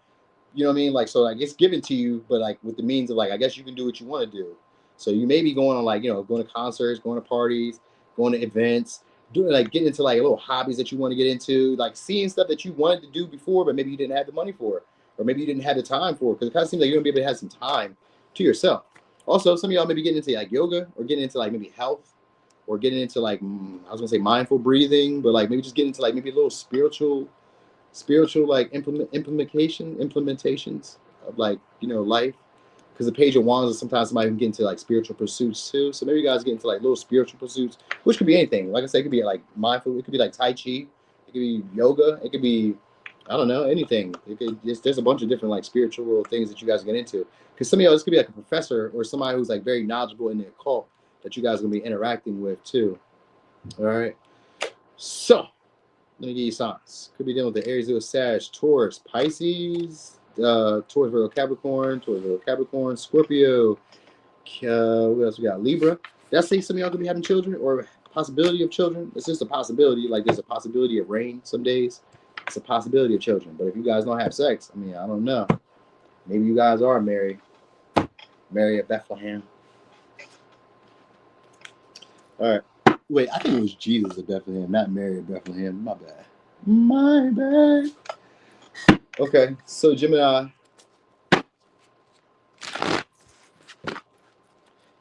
You know what I mean? Like, so like it's given to you, but like with the means of like, I guess you can do what you want to do. So you may be going on like, going to concerts, going to parties, going to events, doing like getting into like little hobbies that you want to get into, like seeing stuff that you wanted to do before, but maybe you didn't have the money for it. Or maybe you didn't have the time for it because it kind of seems like you're going to be able to have some time to yourself. Also, some of y'all may be getting into like yoga or getting into like maybe health or getting into like, I was going to say mindful breathing, but like maybe just getting into like maybe a little spiritual like implementations of like, life. Because the Page of Wands is sometimes somebody can get into like spiritual pursuits too. So maybe you guys get into like little spiritual pursuits, which could be anything. Like I said, it could be like mindful. It could be like Tai Chi. It could be yoga. It could be, I don't know, anything. It could just, there's a bunch of different like spiritual things that you guys get into. Because some of y'all, this could be like a professor or somebody who's like very knowledgeable in the occult that you guys are going to be interacting with too. All right. So Let me give you signs. Could be dealing with the Aries, Leo, Sag, Taurus, Pisces, Taurus, Virgo, Capricorn, Scorpio. What else we got? Libra. Did I say some of y'all could be having children or possibility of children? It's just a possibility. Like there's a possibility of rain some days. It's a possibility of children. But if you guys don't have sex, I mean, I don't know. Maybe you guys are Mary at Bethlehem. All right. Wait, I think it was Jesus at Bethlehem, not Mary at Bethlehem. My bad. My bad. Okay, so Gemini.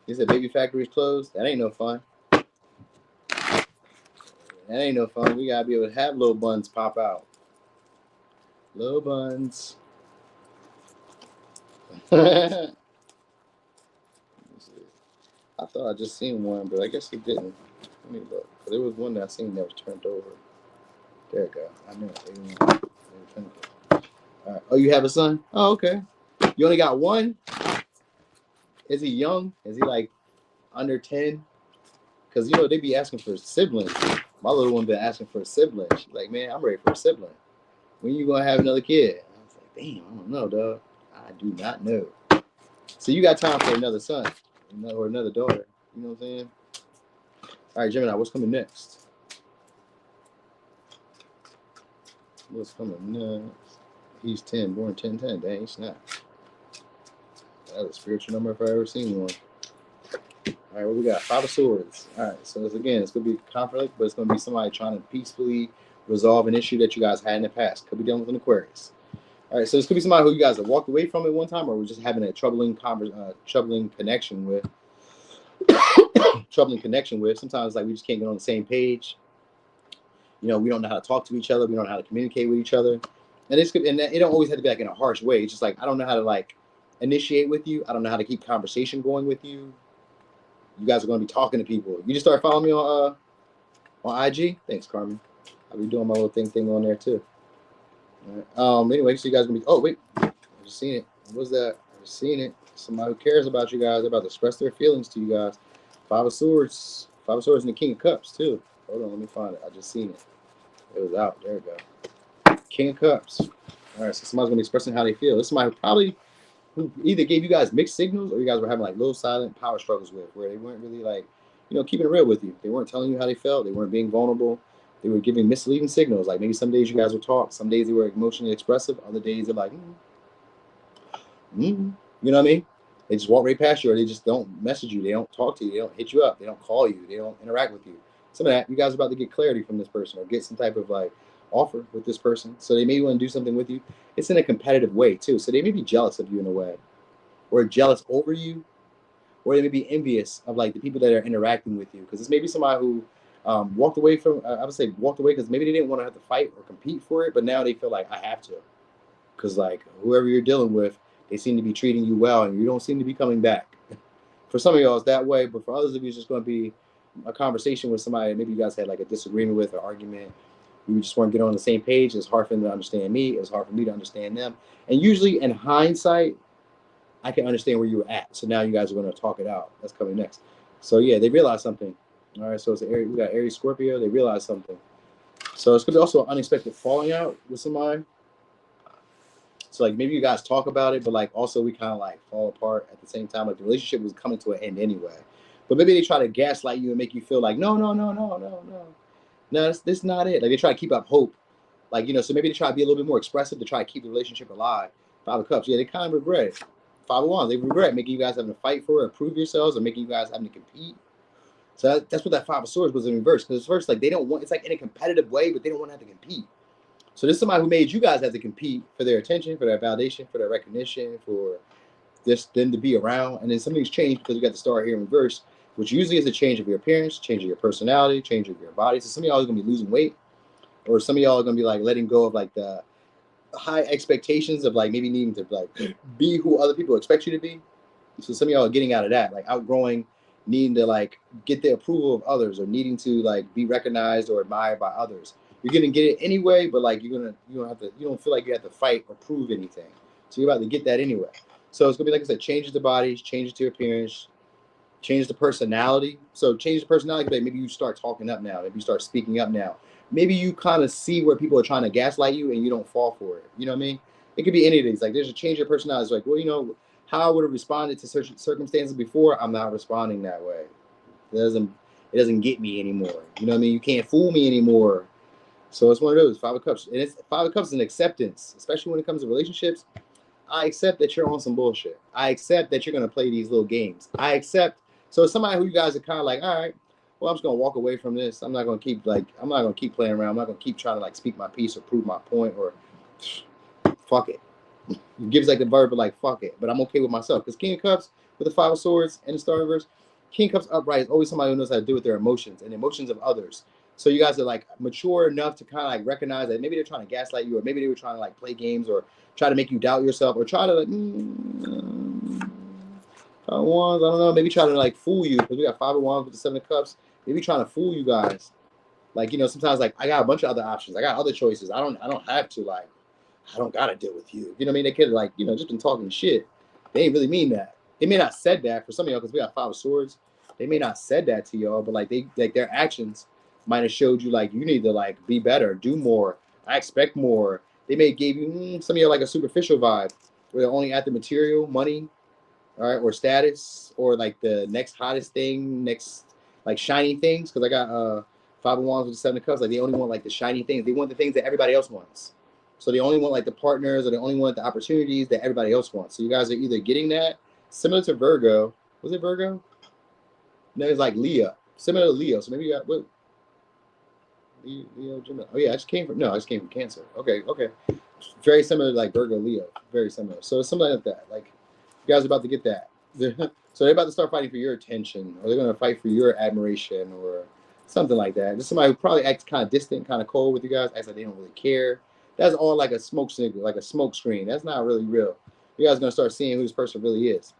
He said baby factory's closed. That ain't no fun. That ain't no fun. We gotta be able to have little buns pop out. Little buns. I thought I just seen one, but I guess it didn't. Let me look. There was one that I seen that was turned over. There it go. I knew it. All right. Oh, you have a son? Oh, okay. You only got one? Is he young? Is he like under 10? Because, you know, they be asking for siblings. My little one been asking for a sibling. She's like, man, I'm ready for a sibling. When you going to have another kid? I was like, damn, I don't know, dog. I do not know. So you got time for another son or another daughter. You know what I'm saying? All right, Gemini, what's coming next? What's coming next? He's 10, born 10-10. Dang, snap. That's a spiritual number if I ever seen one. All right, what we got? 5 of Swords. All right, so it's going to be conflict, but it's going to be somebody trying to peacefully resolve an issue that you guys had in the past. Could be dealing with an Aquarius. All right, so this could be somebody who you guys have walked away from at one time, or we're just having a troubling connection with. Sometimes, like, we just can't get on the same page. You know, we don't know how to talk to each other. We don't know how to communicate with each other. And it don't always have to be like in a harsh way. It's just like, I don't know how to like initiate with you. I don't know how to keep conversation going with you. You guys are going to be talking to people. You just start following me on IG. Thanks, Carmen. I'll be doing my little thing on there too. All right. Anyway, so you guys are going to be. Oh wait, I just seen it. What was that? I just seen it. Somebody who cares about you guys. They're about to express their feelings to you guys. 5 of Swords. 5 of Swords and the King of Cups too. Hold on, let me find it. I just seen it. It was out. There we go. King of Cups. All right, so somebody's going to be expressing how they feel. This is somebody who either gave you guys mixed signals or you guys were having like little silent power struggles with, where they weren't really like, you know, keeping it real with you. They weren't telling you how they felt. They weren't being vulnerable. They were giving misleading signals. Like maybe some days you guys would talk. Some days they were emotionally expressive. Other days they're like, you know what I mean? They just walk right past you, or they just don't message you. They don't talk to you. They don't hit you up. They don't call you. They don't interact with you. Some of that, you guys are about to get clarity from this person or get some type of like offer with this person. So they may want to do something with you. It's in a competitive way too. So they may be jealous of you in a way, or jealous over you, or they may be envious of like the people that are interacting with you. Because it's maybe somebody who walked away from, I would say walked away because maybe they didn't want to have to fight or compete for it, but now they feel like I have to. Because like whoever you're dealing with, they seem to be treating you well and you don't seem to be coming back. For some of y'all, it's that way, but for others of you, it's just going to be a conversation with somebody maybe you guys had like a disagreement with or argument. You just weren't getting on the same page. It's hard for them to understand me. It's hard for me to understand them. And usually in hindsight, I can understand where you were at. So now you guys are going to talk it out. That's coming next. So yeah, they realize something. All right, so it's we got Aries, Scorpio. They realize something. So it's going to be also an unexpected falling out with somebody. So like maybe you guys talk about it, but like also we kind of like fall apart at the same time. Like the relationship was coming to an end anyway. But maybe they try to gaslight you and make you feel like, no, this is not it. Like they try to keep up hope. Like, you know, so maybe they try to be a little bit more expressive to try to keep the relationship alive. 5 of Cups. Yeah, they kind of regret it. 5 of Wands. They regret making you guys having to fight for it, or prove yourselves, or making you guys having to compete. So that's what that 5 of Swords was in reverse. Because first, like they don't want, it's like in a competitive way, but they don't want to have to compete. So this is somebody who made you guys have to compete for their attention, for their validation, for their recognition, for them to be around. And then something's changed because we got the star here in reverse, which usually is a change of your appearance, change of your personality, change of your body. So some of y'all are going to be losing weight, or some of y'all are going to be like letting go of like the high expectations of like maybe needing to like be who other people expect you to be. So some of y'all are getting out of that, like outgrowing needing to like get the approval of others or needing to like be recognized or admired by others. You're gonna get it anyway, but like you don't feel like you have to fight or prove anything. So you're about to get that anyway. So it's gonna be like I said, changes the bodies, changes to your appearance, change the personality. So change the personality, but maybe you start talking up now. Maybe you start speaking up now. maybe you kind of see where people are trying to gaslight you and you don't fall for it. You know what I mean? It could be any of these. Like there's a change of personality. It's like, well, you know, how I would have responded to certain circumstances before, I'm not responding that way. It doesn't get me anymore. You know what I mean? You can't fool me anymore. So it's one of those Five of Cups. And it's Five of Cups is an acceptance, especially when it comes to relationships. I accept that you're on some bullshit. I accept that you're gonna play these little games. I accept. So it's somebody who you guys are kind of like, all right, well, I'm just gonna walk away from this. I'm not gonna keep playing around. I'm not gonna keep trying to like speak my piece or prove my point or fuck it. It gives like the verb of like fuck it, but I'm okay with myself. Because King of Cups with the Five of Swords and the Star Reverse, King of Cups upright is always somebody who knows how to deal with their emotions and emotions of others. So you guys are like mature enough to kind of like recognize that maybe they're trying to gaslight you, or maybe they were trying to like play games or try to make you doubt yourself, or try to like, I don't know, maybe try to like fool you, because we got Five of Wands with the Seven of Cups. Maybe trying to fool you guys. Like, you know, sometimes like I got a bunch of other options. I got other choices. I don't have to like, I don't gotta deal with you. You know what I mean? They could have like, you know, just been talking shit. They ain't really mean that. They may not said that for some of y'all, because we got Five of Swords. They may not said that to y'all, but like they like their actions might have showed you like you need to like be better, do more. I expect more. They may give you some of y'all like a superficial vibe, where they're only at the material, money, all right, or status, or like the next hottest thing, next like shiny things. Because I got Five of Wands with the Seven of Cups. Like they only want like the shiny things. They want the things that everybody else wants. So they only want like the partners, or they only want the opportunities that everybody else wants. So you guys are either getting that, similar to Virgo. Was it Virgo? No, it's like Leo, similar to Leo. So maybe you got what? Leo, Gemini. Oh yeah, I just came from Cancer. Okay. Very similar to like Virgo, Leo. Very similar. So it's something like that. Like you guys are about to get that. So they're about to start fighting for your attention, or they're going to fight for your admiration, or something like that. There's somebody who probably acts kind of distant, kind of cold with you guys, acts like they don't really care. That's all like a smoke signal, like a smoke screen. That's not really real. You guys are going to start seeing who this person really is.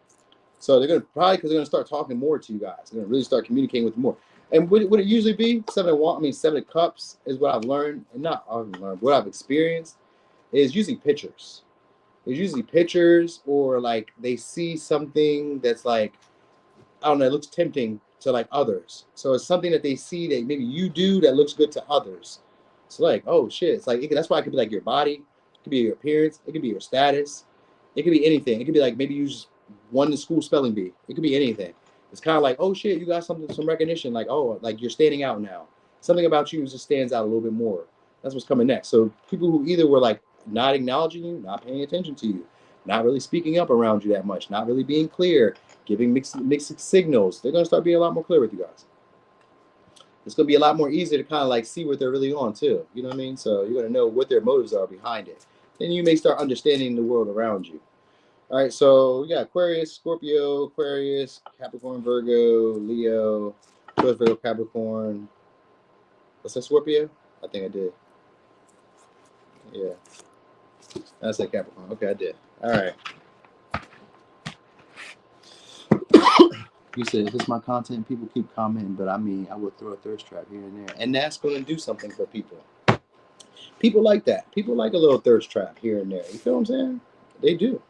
So they're going to probably, because they're going to start talking more to you guys. They're going to really start communicating with you more. And would it usually be Seven of Cups is what I've learned, and not I've learned, what I've experienced is usually pictures. It's usually pictures, or like they see something that's like, I don't know, it looks tempting to like others. So it's something that they see that maybe you do that looks good to others. So like, oh shit, it's like that's why it could be like your body, it could be your appearance, it could be your status, it could be anything. It could be like maybe you just won the school spelling bee. It could be anything. It's kind of like, oh shit, you got some recognition. Like, oh, like you're standing out now. Something about you just stands out a little bit more. That's what's coming next. So people who either were like not acknowledging you, not paying attention to you, not really speaking up around you that much, not really being clear, giving mixed signals, they're going to start being a lot more clear with you guys. It's going to be a lot more easier to kind of like see what they're really on too. You know what I mean? So you're going to know what their motives are behind it. Then you may start understanding the world around you. All right, so we got Aquarius, Scorpio, Aquarius, Capricorn, Virgo, Leo, Taurus, Virgo, Capricorn. What's that, Scorpio? I think I did. Yeah. I said Capricorn. Okay, I did. All right. You said, if it's my content, people keep commenting, but I mean, I will throw a thirst trap here and there. And that's going to do something for people. People like that. People like a little thirst trap here and there. You feel what I'm saying? They do.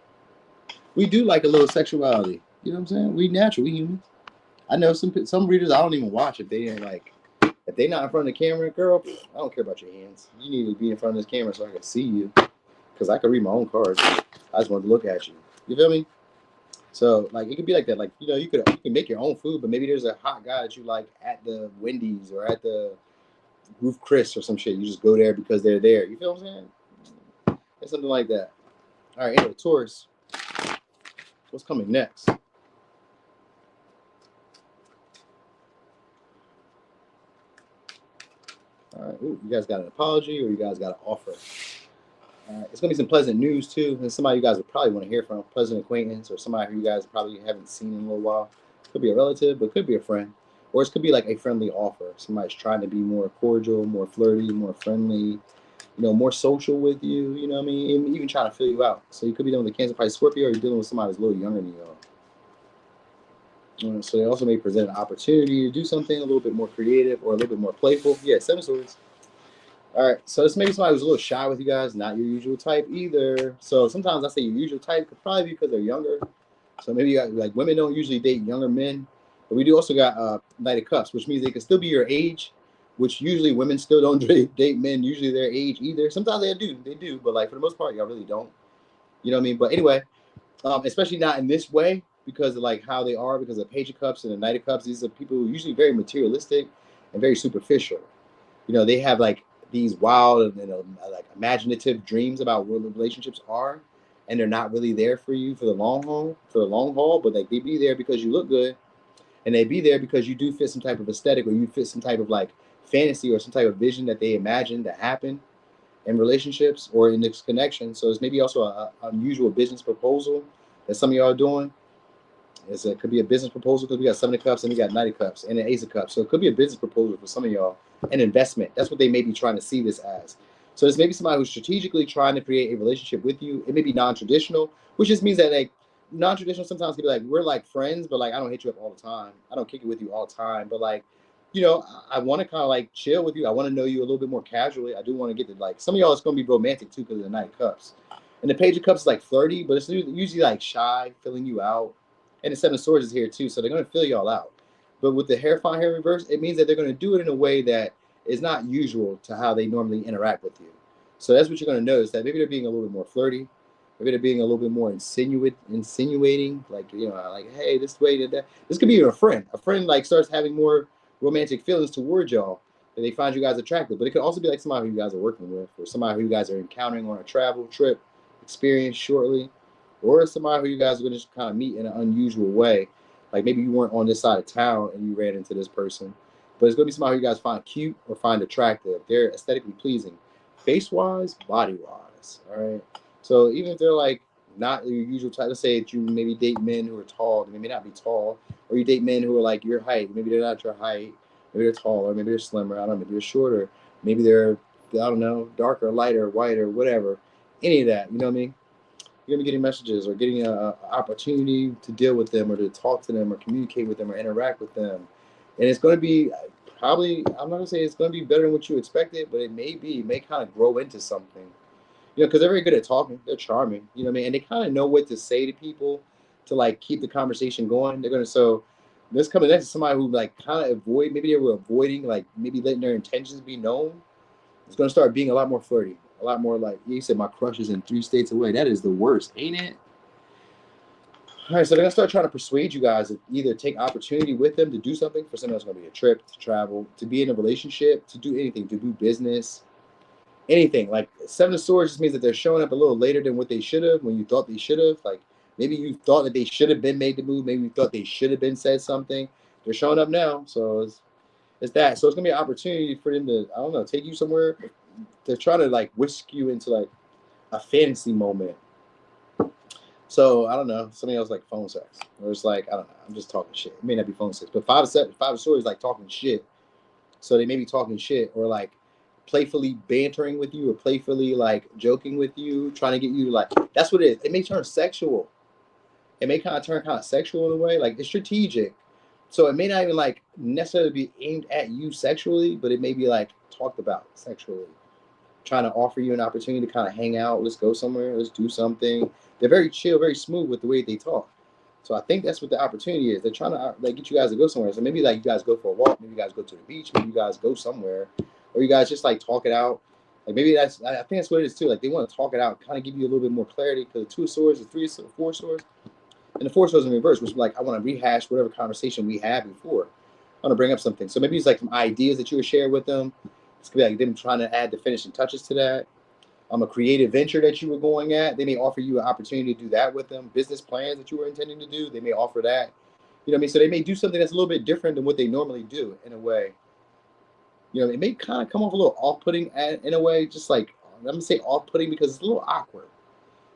We do like a little sexuality. You know what I'm saying? We natural. We humans. I know some readers I don't even watch if they ain't like, if they not in front of the camera, girl, I don't care about your hands. You need to be in front of this camera so I can see you. Because I can read my own cards. I just want to look at you. You feel me? So, like, it could be like that. Like, you know, you can make your own food, but maybe there's a hot guy that you like at the Wendy's or at the Roof Chris or some shit. You just go there because they're there. You feel what I'm saying? It's something like that. All right, anyway, Taurus. What's coming next? All right, ooh, you guys got an apology, or you guys got an offer? It's going to be some pleasant news, too. And somebody you guys would probably want to hear from, pleasant acquaintance, or somebody who you guys probably haven't seen in a little while. Could be a relative, but could be a friend. Or it could be like a friendly offer. Somebody's trying to be more cordial, more flirty, more friendly, you know, more social with you, you know what I mean? Even trying to fill you out. So you could be dealing with a Cancer, Pisces, Scorpio, or you're dealing with somebody who's a little younger than you are. So they also may present an opportunity to do something a little bit more creative or a little bit more playful. Yeah, Seven of Swords. All right, so this may be somebody who's a little shy with you guys, not your usual type either. So sometimes I say your usual type could probably be because they're younger. So maybe you got, like, women don't usually date younger men. But we do also got Knight of Cups, which means they can still be your age, which usually women still don't date men usually their age either. Sometimes they do, but like for the most part, y'all really don't. You know what I mean? But anyway, especially not in this way because of like how they are, because of Page of Cups and the Knight of Cups. These are people who are usually very materialistic and very superficial. You know, they have like these wild and like imaginative dreams about what relationships are, and they're not really there for you for the long haul, but like they be there because you look good, and they be there because you do fit some type of aesthetic, or you fit some type of like fantasy or some type of vision that they imagine to happen in relationships or in this connection. So it's maybe also an unusual business proposal that some of y'all are doing. It could be a business proposal because we got Seven of Cups and we got Knight of Cups and an Ace of Cups. So it could be a business proposal for some of y'all, an investment. That's what they may be trying to see this as. So it's maybe somebody who's strategically trying to create a relationship with you. It may be non-traditional, which just means that like non-traditional sometimes can be like, we're like friends, but like I don't hit you up all the time. I don't kick it with you all the time. But like, you know, I want to kind of like chill with you. I want to know you a little bit more casually. I do want to get to like, some of y'all it's going to be romantic too because of the Knight of Cups. And the Page of Cups is like flirty, but it's usually like shy, filling you out. And the Seven of Swords is here too, so they're going to fill y'all out. But with the Hierophant here in reverse, it means that they're going to do it in a way that is not usual to how they normally interact with you. So that's what you're going to notice, that maybe they're being a little bit more flirty. Maybe they're being a little bit more insinuating, like, you know, like, hey, this way, that. This could be even a friend. A friend like starts having more romantic feelings towards y'all, that they find you guys attractive. But it could also be like somebody who you guys are working with, or somebody who you guys are encountering on a travel trip experience shortly, or somebody who you guys are going to just kind of meet in an unusual way. Like maybe you weren't on this side of town and you ran into this person, but it's going to be somebody who you guys find cute or find attractive. They're aesthetically pleasing, face-wise, body-wise, all right? So even if they're like not your usual type, let's say that you maybe date men who are tall, they may not be tall, or you date men who are like your height, maybe they're not your height, maybe they're taller, maybe they're slimmer, I don't know, maybe they're shorter, maybe they're, I don't know, darker, lighter, whiter, whatever, any of that, you know what I mean? You're going to be getting messages or getting an opportunity to deal with them or to talk to them or communicate with them or interact with them. And it's going to be probably, I'm not going to say it's going to be better than what you expected, but it may kind of grow into something. You know, because they're very good at talking. They're charming, you know what I mean? And they kind of know what to say to people to like keep the conversation going. They're going to, so this coming next is somebody who like kind of maybe they were avoiding like maybe letting their intentions be known. It's going to start being a lot more flirty. A lot more like, you said my crush is in 3 states away. That is the worst, ain't it? All right, so they're going to start trying to persuade you guys to either take opportunity with them to do something. For some, it's going to be a trip, to travel, to be in a relationship, to do anything, to do business, anything. Like Seven of Swords just means that they're showing up a little later than what they should have, when you thought they should have. Like maybe you thought that they should have been made the move. Maybe you thought they should have been said something. They're showing up now. So it's that. So it's going to be an opportunity for them to, I don't know, take you somewhere. They're trying to like whisk you into like a fantasy moment. So I don't know. Something else like phone sex, or it's like I don't know. I'm just talking shit. It may not be phone sex, but Five of Swords is like talking shit. So they may be talking shit or like playfully bantering with you or playfully like joking with you, trying to get you to like. That's what it is. It may turn sexual. It may kind of sexual in a way. Like it's strategic. So it may not even like necessarily be aimed at you sexually, but it may be like talked about sexually. Trying to offer you an opportunity to kind of hang out. Let's go somewhere. Let's do something. They're very chill, very smooth with the way they talk. So I think that's what the opportunity is. They're trying to like get you guys to go somewhere. So maybe like you guys go for a walk. Maybe you guys go to the beach. Maybe you guys go somewhere, or you guys just like talk it out. Like maybe I think that's what it is too. Like they want to talk it out, kind of give you a little bit more clarity. Because the Two of Swords, the Three of Swords, Four of Swords, and the Four of Swords in reverse, which is like I want to rehash whatever conversation we had before. I want to bring up something. So maybe it's like some ideas that you would share with them. It's gonna be like them trying to add the finishing touches to that. A creative venture that you were going at. They may offer you an opportunity to do that with them. Business plans that you were intending to do. They may offer that. You know what I mean? So they may do something that's a little bit different than what they normally do in a way. You know, it may kind of come off a little off-putting in a way, just like, I'm going to say off-putting because it's a little awkward.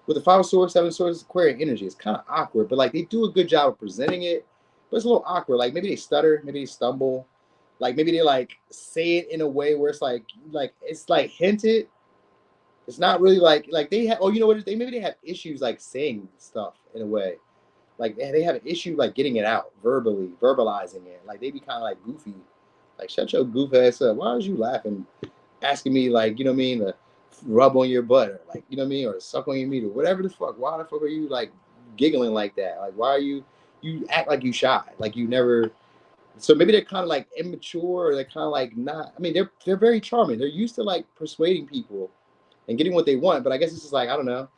With the Five of Swords, Seven of Swords, Aquarian energy, it's kind of awkward, but like they do a good job of presenting it, but it's a little awkward. Like maybe they stutter, maybe they stumble, like maybe they like say it in a way where it's like it's like hinted. It's not really like they have. Oh, you know what? Maybe they have issues like saying stuff in a way, like they have an issue like getting it out verbally, verbalizing it. Like they be kind of like goofy, like shut your goof ass up. Why was you laughing, asking me like you know what I mean to rub on your butt or like you know what I mean or suck on your meat or whatever the fuck. Why the fuck are you like giggling like that? Like why are you act like you shy, like you never So maybe they're kind of like immature, or they're kind of like not. I mean, they're very charming. They're used to like persuading people and getting what they want. But I guess it's just like, I don't know.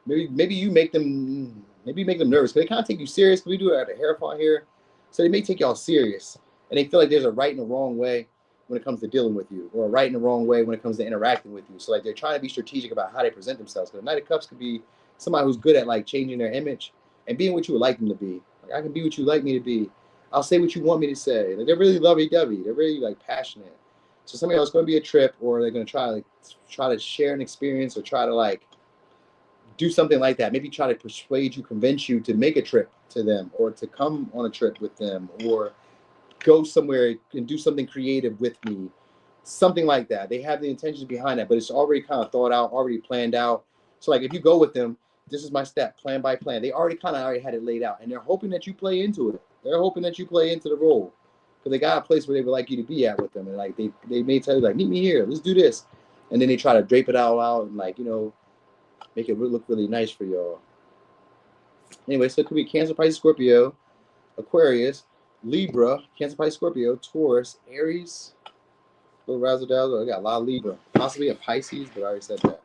Maybe you make them nervous. But they kind of take you serious. We do it at a hair fall here, so they may take y'all serious, and they feel like there's a right and a wrong way when it comes to dealing with you, or a right and a wrong way when it comes to interacting with you. So like they're trying to be strategic about how they present themselves. Because the Knight of Cups could be somebody who's good at like changing their image and being what you would like them to be. Like, I can be what you like me to be. I'll say what you want me to say. Like, they're really lovey-dovey. They're really like passionate. So some of y'all, it's going to be a trip, or they're going to try to share an experience, or try to like do something like that. Maybe try to persuade you, convince you to make a trip to them, or to come on a trip with them, or go somewhere and do something creative with me. Something like that. They have the intentions behind that, but it's already kind of thought out, already planned out. So like if you go with them, this is my step, plan by plan. They already had it laid out, and they're hoping that you play into it. They're hoping that you play into the role, because they got a place where they would like you to be at with them, and like they may tell you like, meet me here, let's do this, and then they try to drape it all out and like, you know, make it look really nice for y'all. Anyway, so it could be Cancer, Pisces, Scorpio, Aquarius, Libra, Cancer, Pisces, Scorpio, Taurus, Aries, little razzle dazzle. I got a lot of Libra, possibly a Pisces, but I already said that.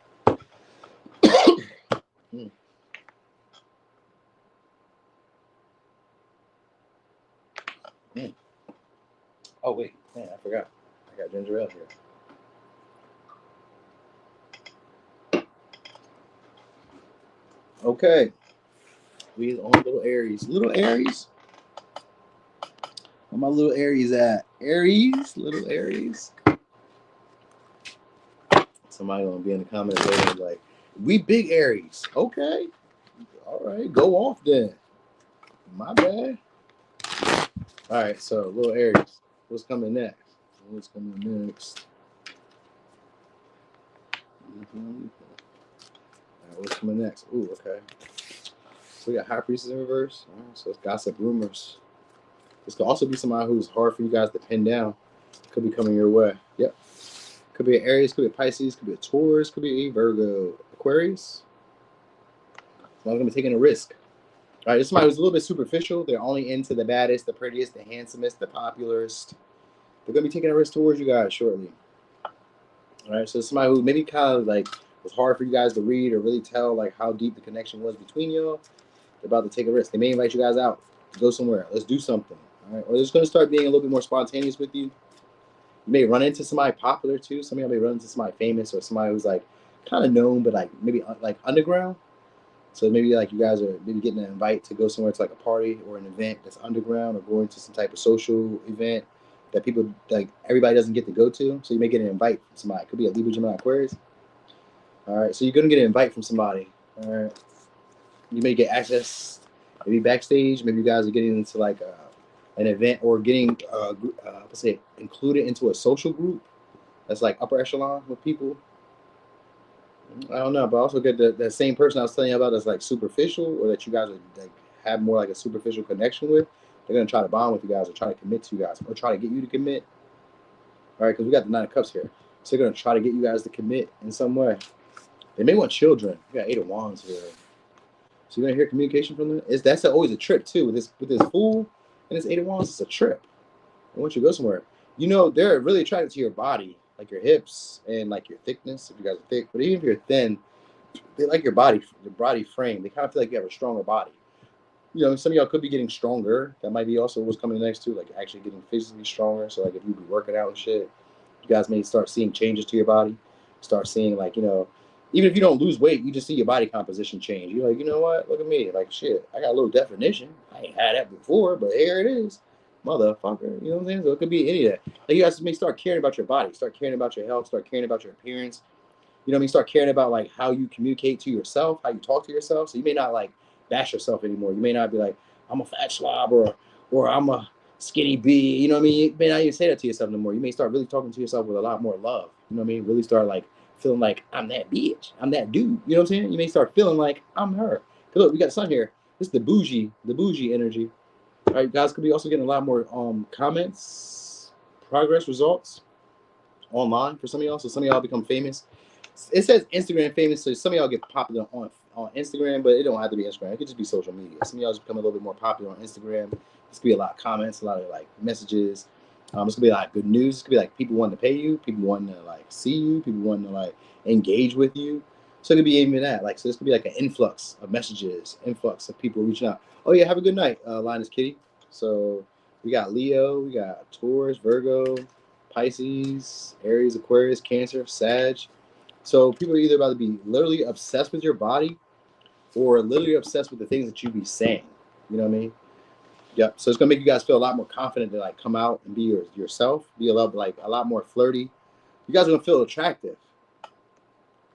Oh wait, man, I forgot. I got ginger ale here. Okay, we on little Aries. Little Aries. Where my little Aries at? Aries, little Aries. Somebody gonna be in the comments later like, we big Aries. Okay, all right, go off then. My bad. All right, so little Aries, what's coming next? What's coming next? All right, what's coming next? Ooh, okay. So we got High Priestess in reverse. All right, so it's gossip, rumors. This could also be somebody who's hard for you guys to pin down. Could be coming your way. Yep. Could be an Aries, could be a Pisces, could be a Taurus, could be a Virgo, Aquarius. Somebody's gonna be taking a risk. All right, this is somebody who's a little bit superficial. They're only into the baddest, the prettiest, the handsomest, the popularist. They're gonna be taking a risk towards you guys shortly. All right, so somebody who maybe kind of like was hard for you guys to read or really tell like how deep the connection was between y'all. They're about to take a risk. They may invite you guys out to go somewhere. Let's do something. All right, or they're just gonna start being a little bit more spontaneous with you. You may run into somebody popular too. Some of y'all may run into somebody famous, or somebody who's like kind of known, but like maybe like underground. So maybe like you guys are maybe getting an invite to go somewhere to like a party or an event that's underground, or going to some type of social event that people like everybody doesn't get to go to. So you may get an invite from somebody. It could be a Libra, Gemini, Aquarius. All right, so you're gonna get an invite from somebody. All right, you may get access, maybe backstage. Maybe you guys are getting into like an event, or getting let's say included into a social group that's like upper echelon with people. I don't know, but I also get that same person I was telling you about that's like superficial, or that you guys are like have more like a superficial connection with. They're gonna try to bond with you guys, or try to commit to you guys, or try to get you to commit. All right, because we got the Nine of Cups here, so they're gonna try to get you guys to commit in some way. They may want children. We got Eight of Wands here, so you're gonna hear communication from them. That's always a trip too. With this Fool and this Eight of Wands, it's a trip. And once you go somewhere, you know they're really attracted to your body, like your hips and like your thickness. If you guys are thick, but even if you're thin, they like your body frame. They kind of feel like you have a stronger body. You know, some of y'all could be getting stronger. That might be also what's coming next too, like actually getting physically stronger. So like if you be working out and shit, you guys may start seeing changes to your body. Start seeing like, you know, even if you don't lose weight, you just see your body composition change. You're like, you know what? Look at me. Like shit, I got a little definition. I ain't had that before, but here it is. Motherfucker. You know what I'm saying? So it could be any of that. Like you guys may start caring about your body, start caring about your health, start caring about your appearance. You know what I mean? Start caring about like how you communicate to yourself, how you talk to yourself. So you may not like bash yourself anymore. You may not be like, I'm a fat slob, or I'm a skinny bee. You know what I mean? You may not even say that to yourself no more. You may start really talking to yourself with a lot more love. You know what I mean? Really start like feeling like I'm that bitch. I'm that dude. You know what I'm saying? You may start feeling like I'm her. Cause look, we got the sun here. This is the bougie energy. All right, guys could be also getting a lot more comments, progress, results online for some of y'all. So some of y'all become famous. It says Instagram famous, so some of y'all get popular on Instagram, but it don't have to be Instagram. It could just be social media. Some of y'all just become a little bit more popular on Instagram, It's gonna be a lot of comments, a lot of like messages. It's gonna be a lot of good news. It's gonna be like people wanting to pay you, people wanting to like see you, people wanting to like engage with you. So it could be even that. Like, so this could be like an influx of messages, influx of people reaching out. Oh yeah, have a good night, Linus Kitty. So we got Leo, we got Taurus, Virgo, Pisces, Aries, Aquarius, Cancer, Sag. So people are either about to be literally obsessed with your body or literally obsessed with the things that you be saying. You know what I mean? Yep. So it's gonna make you guys feel a lot more confident to like come out and be yourself, be a lot more flirty. You guys are gonna feel attractive.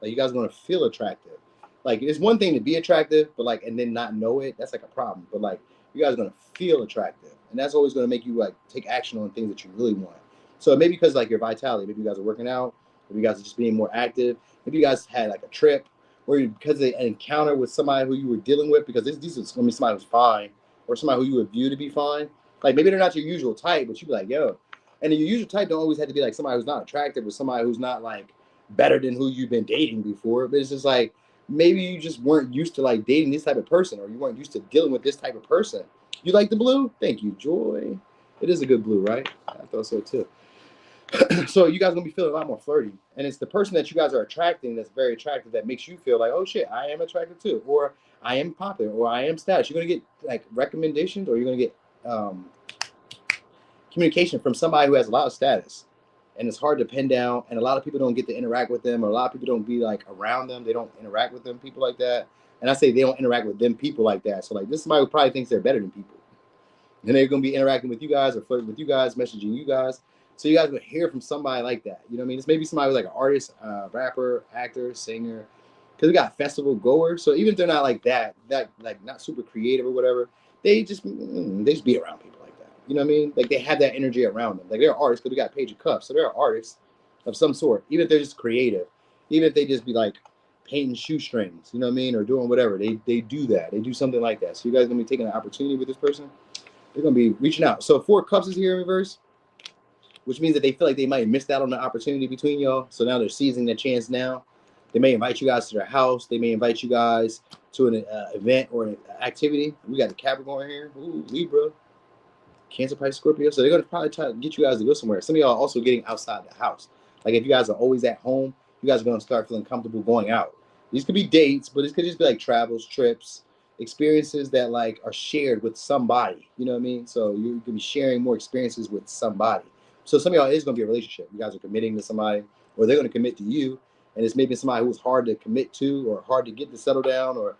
Like you guys are gonna feel attractive. Like it's one thing to be attractive, but like and then not know it, that's like a problem. But like you guys are gonna feel attractive. And that's always gonna make you like take action on things that you really want. So maybe because like your vitality, maybe you guys are working out, maybe you guys are just being more active, maybe you guys had like a trip, or because of an encounter with somebody who you were dealing with, because these is gonna be somebody who's fine, or somebody who you would view to be fine. Like maybe they're not your usual type, but you be like, yo. And your usual type don't always have to be like somebody who's not attractive or somebody who's not like better than who you've been dating before. But it's just like maybe you just weren't used to like dating this type of person, or you weren't used to dealing with this type of person. You like the blue? Thank you, Joy. It is a good blue, right? I thought so too. So you guys are gonna be feeling a lot more flirty, and it's the person that you guys are attracting that's very attractive that makes you feel like, oh shit, I am attractive too, or I am popular, or I am status. You're gonna get like recommendations, or you're gonna get communication from somebody who has a lot of status, and it's hard to pin down. And a lot of people don't get to interact with them, or a lot of people don't be like around them. They don't interact with them people like that. And I say they don't interact with them people like that. So like this is somebody who probably thinks they're better than people, and they're gonna be interacting with you guys or flirting with you guys, messaging you guys. So you guys will hear from somebody like that. You know what I mean? It's maybe somebody who's like an artist, rapper, actor, singer. Because we got festival goers. So even if they're not like that like not super creative or whatever, they just be around people like that. You know what I mean? Like they have that energy around them. Like they're artists because we got Page of Cups. So they're artists of some sort. Even if they're just creative. Even if they just be like painting shoestrings, you know what I mean? Or doing whatever. They do that. They do something like that. So you guys are going to be taking an opportunity with this person. They're going to be reaching out. So 4 Cups is here in reverse, which means that they feel like they might have missed out on the opportunity between y'all. So now they're seizing their chance now. They may invite you guys to their house. They may invite you guys to an event or an activity. We got the Capricorn here. Ooh, Libra, Cancer, Pisces, Scorpio. So they're going to probably try to get you guys to go somewhere. Some of y'all are also getting outside the house. Like if you guys are always at home, you guys are going to start feeling comfortable going out. These could be dates, but this could just be like travels, trips, experiences that like are shared with somebody. You know what I mean? So you could be sharing more experiences with somebody. So some of y'all is going to be a relationship. You guys are committing to somebody, or they're going to commit to you. And it's maybe somebody who's hard to commit to, or hard to get to settle down, or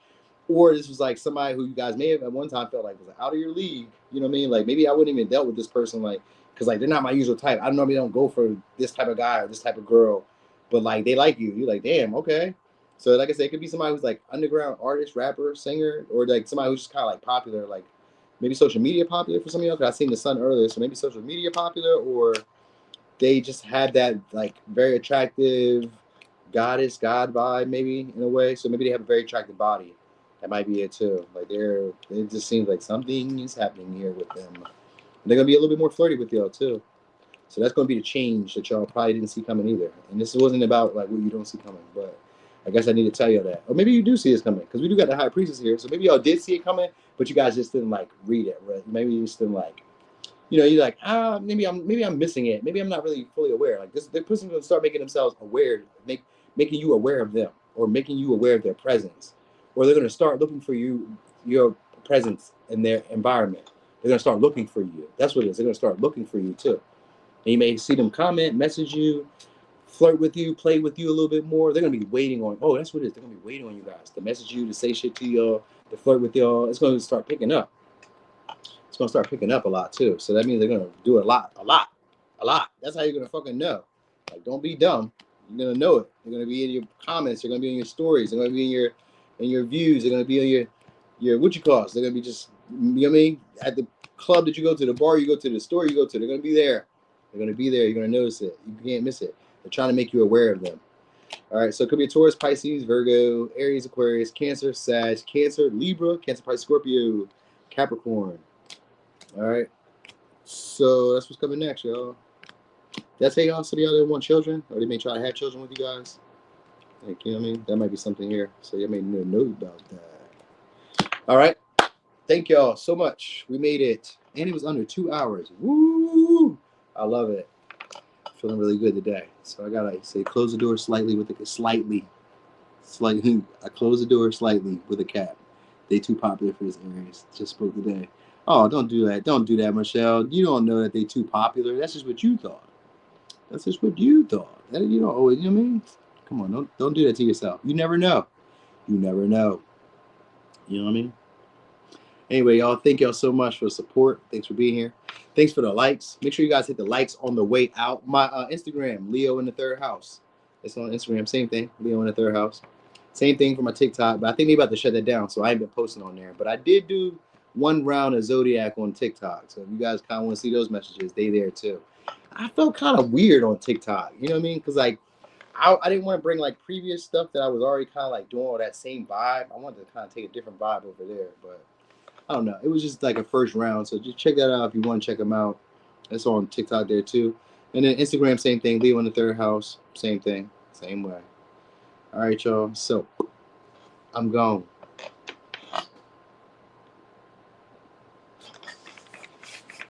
this was like somebody who you guys may have at one time felt like was out of your league. You know what I mean? Like maybe I wouldn't even dealt with this person, like, because like they're not my usual type. I normally don't go for this type of guy or this type of girl, but like they like you. You're like, damn, okay. So like I said, it could be somebody who's like underground artist, rapper, singer, or like somebody who's just kind of like popular, like maybe social media popular for some of y'all. Because I seen the sun earlier, so maybe social media popular, or they just had that like very attractive goddess, god vibe, maybe in a way. So maybe they have a very attractive body. That might be it too. Like it just seems like something is happening here with them. And they're gonna be a little bit more flirty with y'all too. So that's gonna be the change that y'all probably didn't see coming either. And this wasn't about like what you don't see coming, but I guess I need to tell you that. Or maybe you do see it coming, because we do got the high priestess here. So maybe y'all did see it coming, but you guys just didn't like read it, right? Maybe you just didn't like, you know, you're like, maybe I'm missing it. Maybe I'm not really fully aware. Like this person's gonna start making themselves aware, making you aware of them, or making you aware of their presence. Or they're gonna start looking for your presence in their environment. They're gonna start looking for you. That's what it is. They're gonna start looking for you too. And you may see them comment, message you, flirt with you, play with you a little bit more. They're gonna be waiting on. Oh, that's what it is. They're gonna be waiting on you guys to message you, to say shit to y'all, to flirt with y'all. It's gonna start picking up. It's gonna start picking up a lot too. So that means they're gonna do a lot. That's how you're gonna fucking know. Like, don't be dumb. You're gonna know it. They're gonna be in your comments. They're gonna be in your stories. They're gonna be in your views. They're gonna be on your what you call it. They're gonna be just, you know what I mean, at the club that you go to, the bar you go to, the store you go to. They're gonna be there. They're gonna be there. You're gonna notice it. You can't miss it. They're trying to make you aware of them. All right. So it could be a Taurus, Pisces, Virgo, Aries, Aquarius, Cancer, Sag, Cancer, Libra, Cancer, Pisces, Scorpio, Capricorn. All right. So that's what's coming next, y'all. That's how y'all, some of y'all that want children, or they may try to have children with you guys. Like, you know what I mean? That might be something here. So you may know about that. All right. Thank y'all so much. We made it. And it was under 2 hours. Woo! I love it. Feeling really good today. So I gotta say close the door slightly with the slightly. I close the door slightly with a cap. They too popular for this Aries. Just spoke today. Oh, don't do that. Don't do that, Michelle. You don't know that they too popular. That's just what you thought. That's just what you thought. You don't always, you know what I mean? Come on, don't do that to yourself. You never know. You never know. You know what I mean? Anyway, y'all, thank y'all so much for the support. Thanks for being here. Thanks for the likes. Make sure you guys hit the likes on the way out. My Instagram, Leo in the Third House. It's on Instagram. Same thing, Leo in the Third House. Same thing for my TikTok, but I think they're about to shut that down, so I ain't been posting on there. But I did do one round of Zodiac on TikTok, so if you guys kind of want to see those messages, they there too. I felt kind of weird on TikTok, you know what I mean? Because like I didn't want to bring like previous stuff that I was already kind of like doing all that same vibe. I wanted to kind of take a different vibe over there, but I don't know. It was just like a first round, so just check that out if you want to check them out. It's on TikTok there too, and then Instagram, same thing. Leo in the Third House, same thing, same way. All right, y'all. So I'm gone.